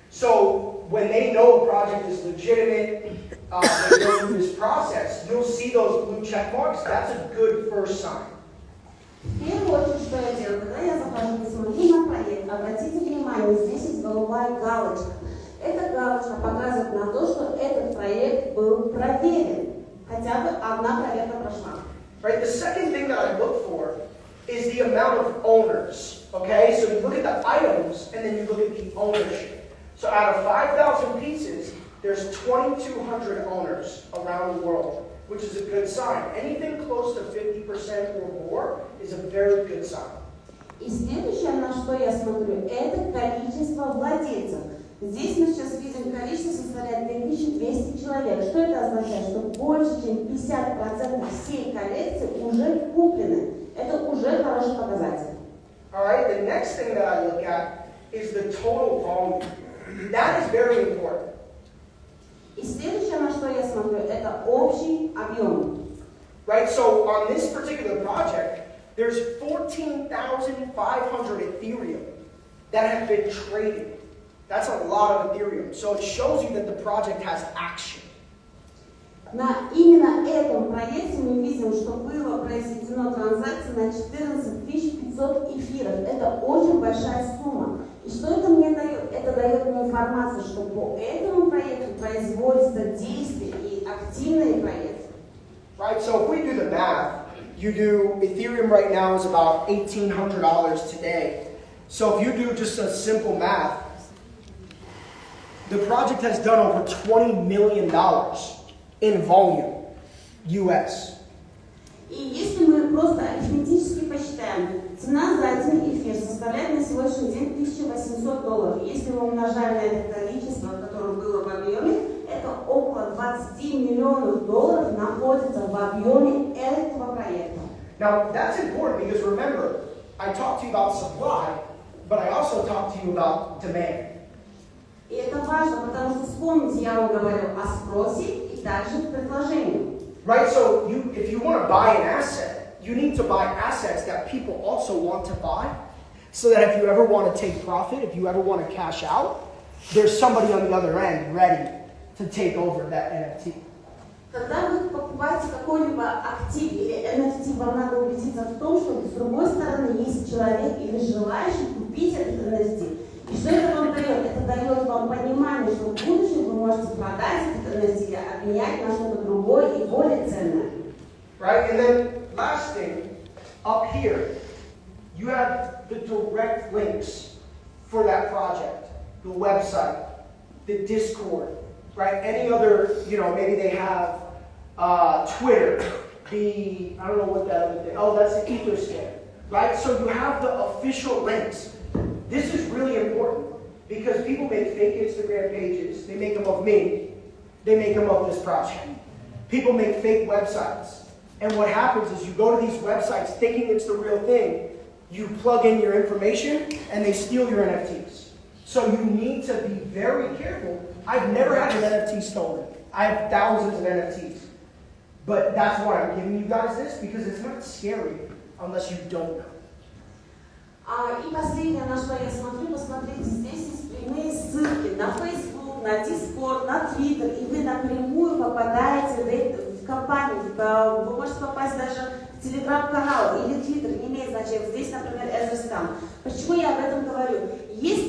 Speaker 1: So when they know a project is legitimate, they go through this process, you'll see those blue check marks. That's a good first sign.
Speaker 2: В первую очередь, что я делаю, когда я захожу, посмотрю на проект, обратите внимание, здесь есть голубая галочка. Эта галочка показывает на то, что этот проект был проверен. Хотя бы одна проверка прошла.
Speaker 1: Right. The second thing that I look for is the amount of owners. Okay, so you look at the items and then you look at the ownership. So out of 5,000 pieces, there's 2,200 owners around the world, which is a good sign. Anything close to 50% or more is a very good sign.
Speaker 2: И следующее, на что я смотрю, это количество владельцев. Здесь мы сейчас видим, количество составляет 2200 человек. Что это означает? Что больше, чем 50% всей коллекции уже куплены. Это уже хороший показатель.
Speaker 1: All right, the next thing that I look at is the total volume. That is very important.
Speaker 2: И следующее, на что я смотрю, это общий объем.
Speaker 1: Right, so on this particular project, there's 14,500 Ethereum that have been traded. That's a lot of Ethereum. So it shows you that the project has action.
Speaker 2: На именно этом проекте мы видим, что было произведено транзакции на 14 500 эфиров. Это очень большая сумма. И что это мне дает? Это дает мне информацию, что по этому проекту производятся действия и активные проекты.
Speaker 1: right? So if we do the math, you do, Ethereum right now is about $1,800 today. So if you do just a simple math, the project has done over $20 million in volume, US.
Speaker 2: И если мы просто арифметически посчитаем, цена за один эфир составляет на сегодняшний день $1800. Если мы умножаем на это количество, которое было в объеме, это около $20 миллионов находится в объеме этого проекта.
Speaker 1: Now that's important because remember, I talked to you about supply, but I also talked to you about demand.
Speaker 2: И это важно, потому что вспомните, я вам говорю о спросе и также предложении.
Speaker 1: Right, so if you want to buy an asset, you need to buy assets that people also want to buy, so that if you ever want to take profit, if you ever want to cash out, there's somebody on the other end ready to take over that NFT.
Speaker 2: Когда вы покупаете какой-либо актив или NFT, вам надо убедиться в том, что с другой стороны есть человек или желающий купить этот NFT. И что это вам дает? Это дает вам понимание, что в будущем вы можете продать этот NFT или обменять на что-то другое и более ценное.
Speaker 1: Right, and then last thing, up here, you have the direct links for that project, the website, the Discord, right? Any other, maybe they have Twitter, I don't know what that other thing, that's the Etherscan, right? So you have the official links. This is really important because people make fake Instagram pages. They make them of me. They make them of this project. People make fake websites. And what happens is you go to these websites thinking it's the real thing. You plug in your information and they steal your NFTs. So you need to be very careful. I've never had an NFT stolen. I have thousands of NFTs. But that's why I'm giving you guys this, because it's not scary unless you don't know.
Speaker 2: И последнее, на что я смотрю, посмотрите, здесь есть прямые ссылки на Facebook, на Discord, на Twitter, и вы напрямую попадаете в компанию, вы можете попасть даже в Телеграм-канал или Twitter, не имеет значения. Здесь, например, Эзерстан. Почему я об этом говорю?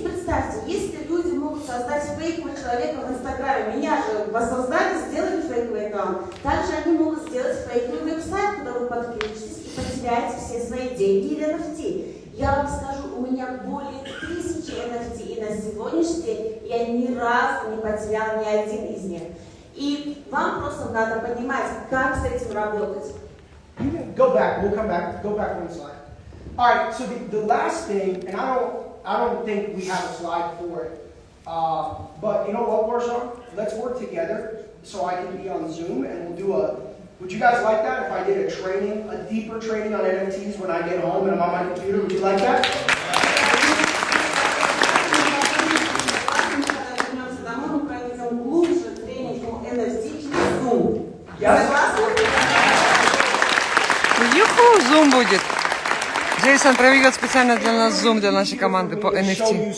Speaker 2: Представьте, если люди могут создать фейкового человека в Инстаграме, меня же воссоздали, сделали фейковый аккаунт, также они могут сделать фейковый веб-сайт, куда вы подключитесь и потеряете все свои деньги или NFT. Я вам скажу, у меня более 1000 NFT, и на сегодняшний день я ни разу не потерял ни один из них. И вам просто надо понимать, как с этим работать.
Speaker 1: Go back, we'll come back, go back one slide. All right, so the last thing, and I don't think we have a slide for it, but you know what, Warshaw? Let's work together so I can be on Zoom and would you guys like that if I did a deeper training on NFTs when I get home and I'm on my computer? Would you like that?
Speaker 3: Юху, Zoom будет. Джейсон проведет специально для нас Zoom, для нашей команды по NFT.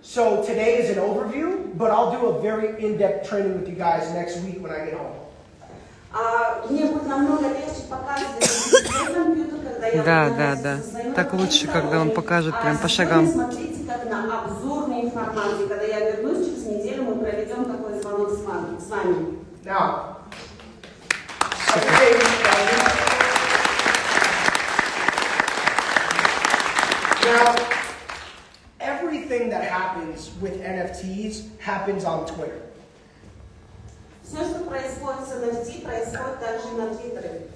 Speaker 1: So today is an overview, but I'll do a very in-depth training with you guys next week when I get home.
Speaker 2: Мне будет намного легче показывать свой компьютер, когда я
Speaker 3: Да. Так лучше, когда он покажет прям по шагам.
Speaker 2: Смотрите, как на обзорной информации. Когда я вернусь через неделю, мы проведем такой звонок с вами.
Speaker 1: Now, everything that happens with NFTs happens on Twitter.
Speaker 2: Все, что происходит с NFT, происходит также на Твиттере.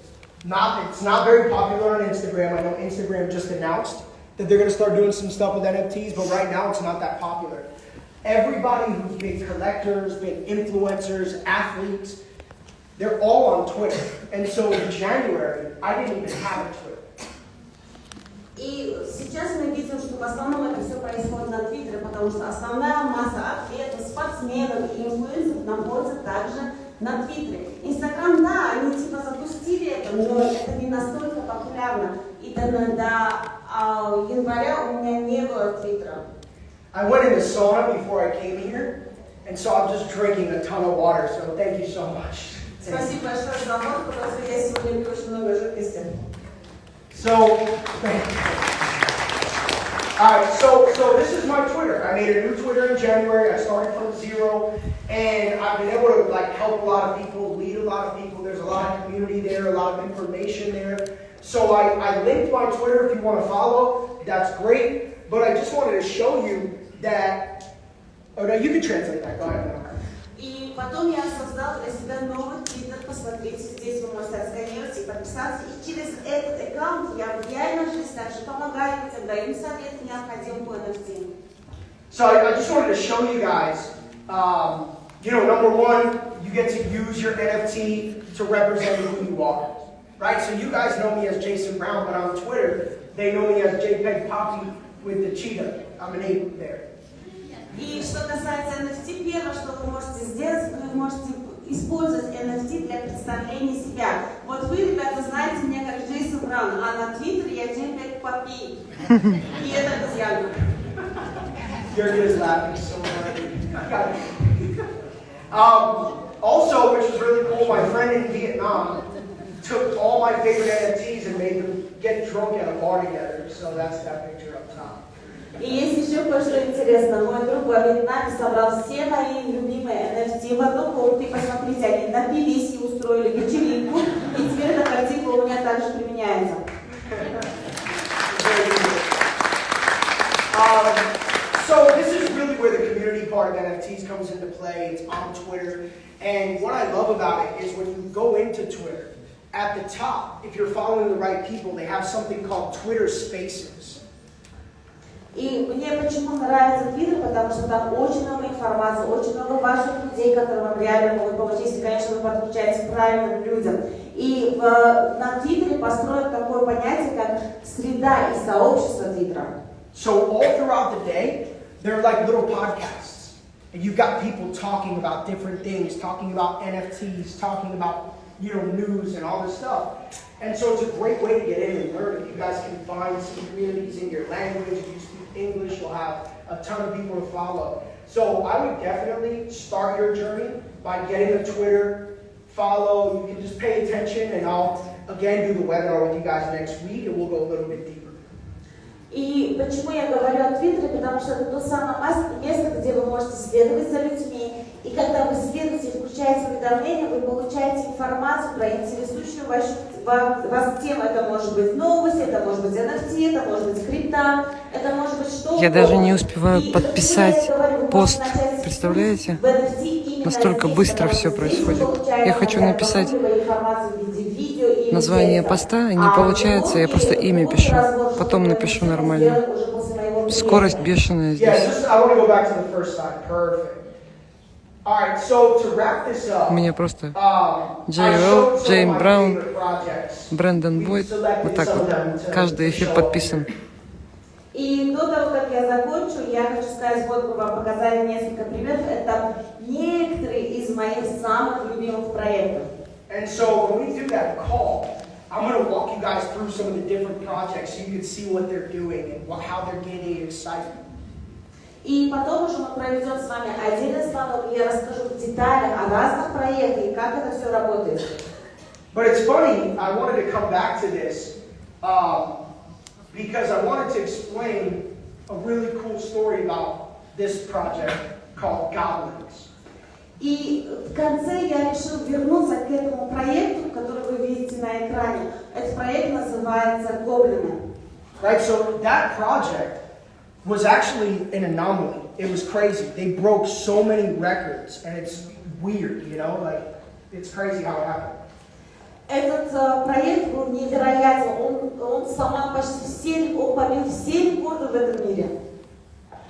Speaker 1: It's not very popular on Instagram. I know Instagram just announced that they're going to start doing some stuff with NFTs, but right now it's not that popular. Everybody who's big collectors, big influencers, athletes, they're all on Twitter. And so in January, I didn't even have a Twitter.
Speaker 2: И сейчас мы видим, что в основном это все происходит на Твиттере, потому что основная масса атлетов, спортсменов и инфлюенсеров находится также на Твиттере. Инстаграм, да, они типа запустили это, но это не настолько популярно. И до января у меня не было Твиттера.
Speaker 1: I went in the sauna before I came here, and so I'm just drinking a ton of water, so thank you so much.
Speaker 2: Спасибо большое за воду, потому что я сегодня пью очень много жидкости.
Speaker 1: So, all right, so this is my Twitter. I made a new Twitter in January. I started from zero, And I've been able to like help a lot of people, lead a lot of people. There's a lot of community there, a lot of information there. So I linked my Twitter if you want to follow. That's great. But I just wanted to show you that. Oh no, you can translate that. Go ahead.
Speaker 2: И потом я создал для себя новый твиттер. Посмотрите, здесь вы можете отсканировать и подписаться. И через этот аккаунт я в реальной жизни также помогаю людям, даю им советы необходимые по NFT.
Speaker 1: So I just wanted to show you guys, you know, number one, you get to use your NFT to represent who you are, right? So you guys know me as Jason Brown, but on Twitter, they know me as JPEG Poppy with the cheetah. I'm an ape there.
Speaker 2: И что касается NFT, первое, что вы можете сделать, вы можете использовать NFT для представления себя. Вот вы, ребята, знаете меня как Джейсон Браун, а на Твиттере я JPEG Poppy. И это изъявлено.
Speaker 1: You're just laughing so hard. Also, which was really cool, my friend in Vietnam took all my favorite NFTs and made them get drunk at a bar together. So that's that picture up top.
Speaker 2: И есть еще кое-что интересное. Мой друг во Вьетнаме собрал все мои любимые NFT в одну комнату. И посмотрите, они напились и устроили вечеринку. И теперь эта картинка у меня также применяется.
Speaker 1: So this is really where the community part of NFTs comes into play. It's on Twitter. And what I love about it is when you go into Twitter, at the top, if you're following the right people, they have something called Twitter Spaces.
Speaker 2: И мне почему нравится Твиттер, потому что там очень много информации, очень много важных людей, которые вам реально могут помочь, если, конечно, вы подключаетесь к правильным людям. И на Твиттере построено такое понятие, как среда и сообщество Твиттера.
Speaker 1: So all throughout the day, they're like little podcasts. And you've got people talking about different things, talking about NFTs, talking about, you know, news and all this stuff. And so it's a great way to get in and learn. If you guys can find some communities in your language, if you speak English, you'll have a ton of people to follow. So I would definitely start your journey by getting a Twitter, follow, you can just pay attention, and I'll again do the webinar with you guys next week, and we'll go a little bit deeper.
Speaker 2: И почему я говорю о Твиттере, потому что это то самое место, где вы можете следовать за людьми. И когда вы следуете и включаете уведомления, вы получаете информацию про интересующую вас тему. Это может быть новости, это может быть NFT, это может быть крипта, это может быть что угодно.
Speaker 3: Я даже не успеваю подписать пост, представляете? Настолько быстро все происходит. Я хочу написать название поста, не получается, я просто имя пишу, потом напишу нормально. Скорость бешеная здесь. У меня просто J.O., Джейн Браун, Брэндон Бойд, вот так вот, каждый эфир подписан.
Speaker 2: И до того, как я закончу, я хочу сказать, вот мы вам показали несколько примеров, это некоторые из моих самых любимых проектов.
Speaker 1: And so when we do that call, I'm going to walk you guys through some of the different projects so you can see what they're doing and how they're getting excited.
Speaker 2: И потом уже мы проведем с вами отдельный звонок, и я расскажу в деталях о разных проектах и как это все работает.
Speaker 1: But it's funny, I wanted to come back to this because I wanted to explain a really cool story about this project called Goblins.
Speaker 2: И в конце я решил вернуться к этому проекту, который вы видите на экране. Этот проект называется «Гоблины».
Speaker 1: Right, so that project was actually an anomaly. It was crazy. They broke so many records, and it's weird, you know, like it's crazy how it happened.
Speaker 2: Этот проект был невероятен. Он сломал почти все, он побил все рекорды в этом мире.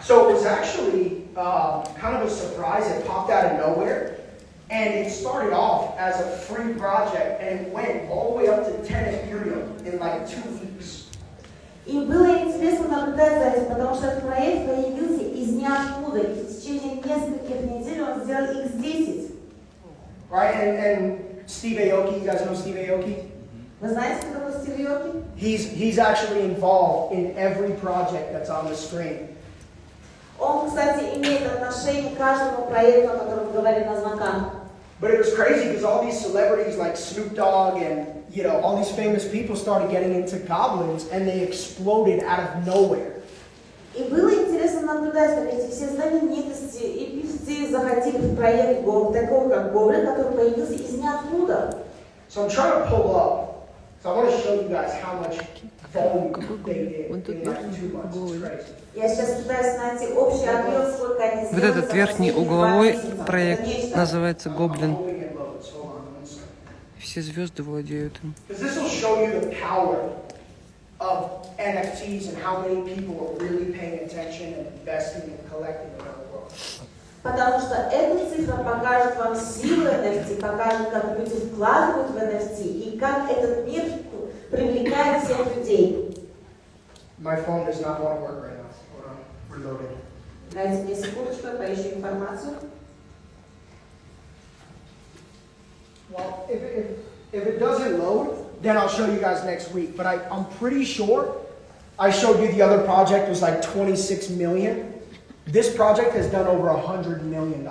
Speaker 1: So it was actually kind of a surprise. It popped out of nowhere, and it started off as a free project, and it went all the way up to 10 Ethereum in like 2 weeks.
Speaker 2: И было интересно наблюдать за этим, потому что этот проект появился из ниоткуда, и в течение нескольких недель он сделал X10.
Speaker 1: Right, and Steve Aoki, you guys know Steve Aoki?
Speaker 2: Вы знаете, кто такой Стив Аоки?
Speaker 1: He's actually involved in every project that's on the screen.
Speaker 2: Он, кстати, имеет отношение к каждому проекту, о котором говорили на звонках.
Speaker 1: But it was crazy because all these celebrities like Snoop Dogg and, you know, all these famous people started getting into goblins and they exploded out of nowhere.
Speaker 2: И было интересно наблюдать, как эти все знаменитости и певцы заходили в проект такого как Гоблин, который появился из ниоткуда.
Speaker 1: So I'm trying to pull up. So I want to show you guys how much volume they did in like 2 months. It's crazy.
Speaker 2: Я сейчас пытаюсь найти общий объем, сколько они
Speaker 3: Вот
Speaker 2: сделали.
Speaker 3: этот верхний угловой проект называется «Гоблин».
Speaker 1: Hoping it loads. Hold on one second.
Speaker 3: Все звезды владеют им.
Speaker 1: Because this will show you the power of NFTs and how many people are really paying attention and investing and collecting in our world.
Speaker 2: Потому что эта цифра покажет вам силу NFT, покажет, как люди вкладывают в NFT и как этот мир привлекает всех людей.
Speaker 1: My phone does not want to work right now. Hold on, we're loading.
Speaker 2: Дайте мне секундочку, я поищу информацию.
Speaker 1: Well, if it doesn't load, then I'll show you guys next week. But I'm pretty sure I showed you the other project was like 26 million. This project has done over $100 million.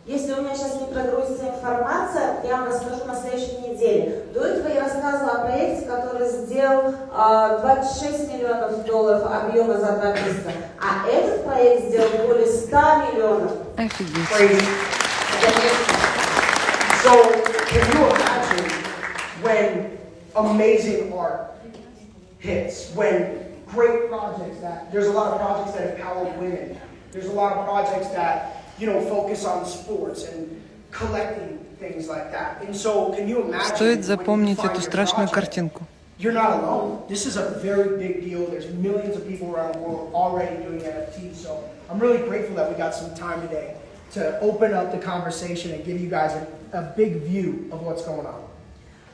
Speaker 2: Если у меня сейчас не прогрузится информация, я вам расскажу на следующей неделе. До этого я рассказывала о проекте, который сделал $26 миллионов объема за 2 месяца. А этот проект сделал более 100 миллионов.
Speaker 3: Офигеть.
Speaker 1: Crazy. So, can you imagine when amazing art hits, when great projects there's a lot of projects that empower women. There's a lot of projects that, focus on sports and collecting things like that. And so, can you imagine?
Speaker 3: Стоит запомнить эту страшную картинку.
Speaker 1: You're not alone. This is a very big deal. There's millions of people around the world already doing NFTs. So, I'm really grateful that we got some time today to open up the conversation and give you guys a big view of what's going on.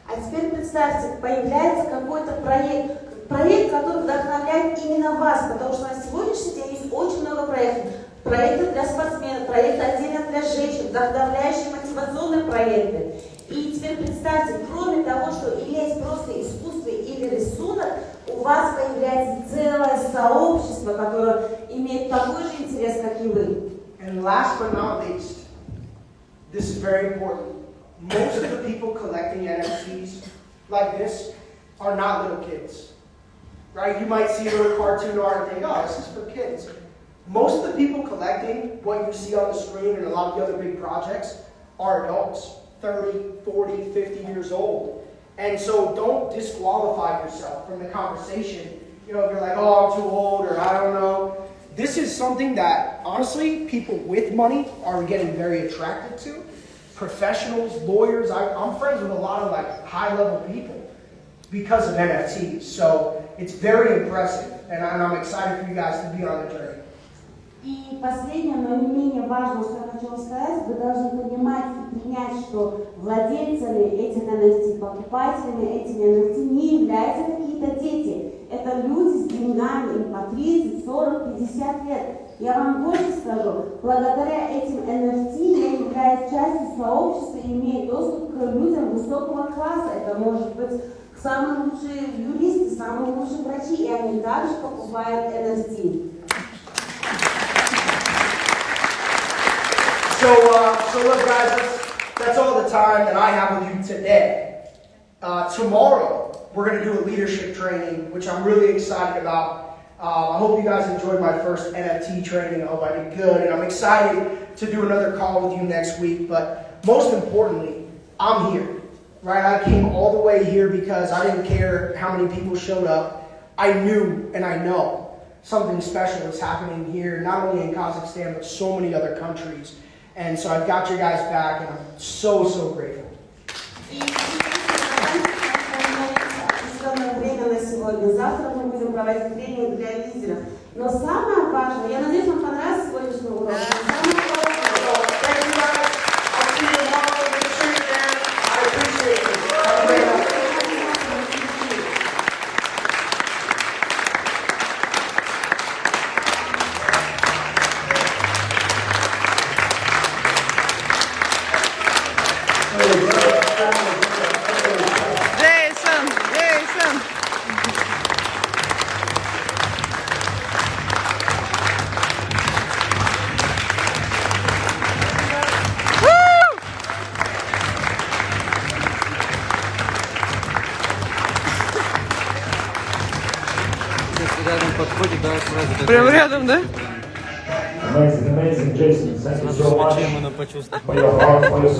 Speaker 2: А теперь представьте, появляется какой-то проект, который вдохновляет именно вас, потому что на сегодняшний день есть очень много проектов. Проекты для спортсменов, проекты отдельно для женщин, вдохновляющие мотивационные проекты. И теперь представьте, кроме того, что иметь просто искусство или рисунок, у вас появляется целое сообщество, которое имеет такой же интерес, как и вы.
Speaker 1: And last but not least, this is very important. Most of the people collecting NFTs like this are not little kids, right? You might see a little cartoon art and think, oh, this is for kids. Most of the people collecting what you see on the screen and a lot of the other big projects are adults, 30, 40, 50 years old. And so don't disqualify yourself from the conversation. If you're like, oh, I'm too old, or I don't know. This is something that, honestly, people with money are getting very attracted to. Professionals, lawyers, I'm friends with a lot of high-level people because of NFTs. So it's very impressive, and I'm excited for you guys to be on the journey.
Speaker 2: И последнее, но не менее важное, что я хочу вам сказать, вы должны понимать и принять, что владельцами этих NFT, покупателями этих NFT не являются какие-то дети. Это люди с деньгами, им по 30, 40, 50 лет. Я вам больше скажу, благодаря этим NFT я являюсь частью сообщества и имею доступ к людям высокого класса. Это может быть самые лучшие юристы, самые лучшие врачи, и они также покупают NFT.
Speaker 1: So look, guys, that's all the time that I have with you today. Tomorrow, we're going to do a leadership training, which I'm really excited about. I hope you guys enjoyed my first NFT training. I hope I did good, and I'm excited to do another call with you next week. But most importantly, I'm here, right? I came all the way here because I didn't care how many people showed up. I knew and I know something special is happening here, not only in Kazakhstan, but so many other countries. And so I've got your guys back, and I'm so, so grateful.
Speaker 2: Время на сегодня. Завтра мы будем проводить тренинг для лидеров. Но самое важное, я надеюсь, вам понравился сегодняшний урок.
Speaker 3: Джейсон! До свидания.
Speaker 4: подходит, да, сразу.
Speaker 3: Прям рядом, да?
Speaker 5: Amazing, Jason. Thank you so much
Speaker 4: Почему почувствовать.
Speaker 5: for your heart, for your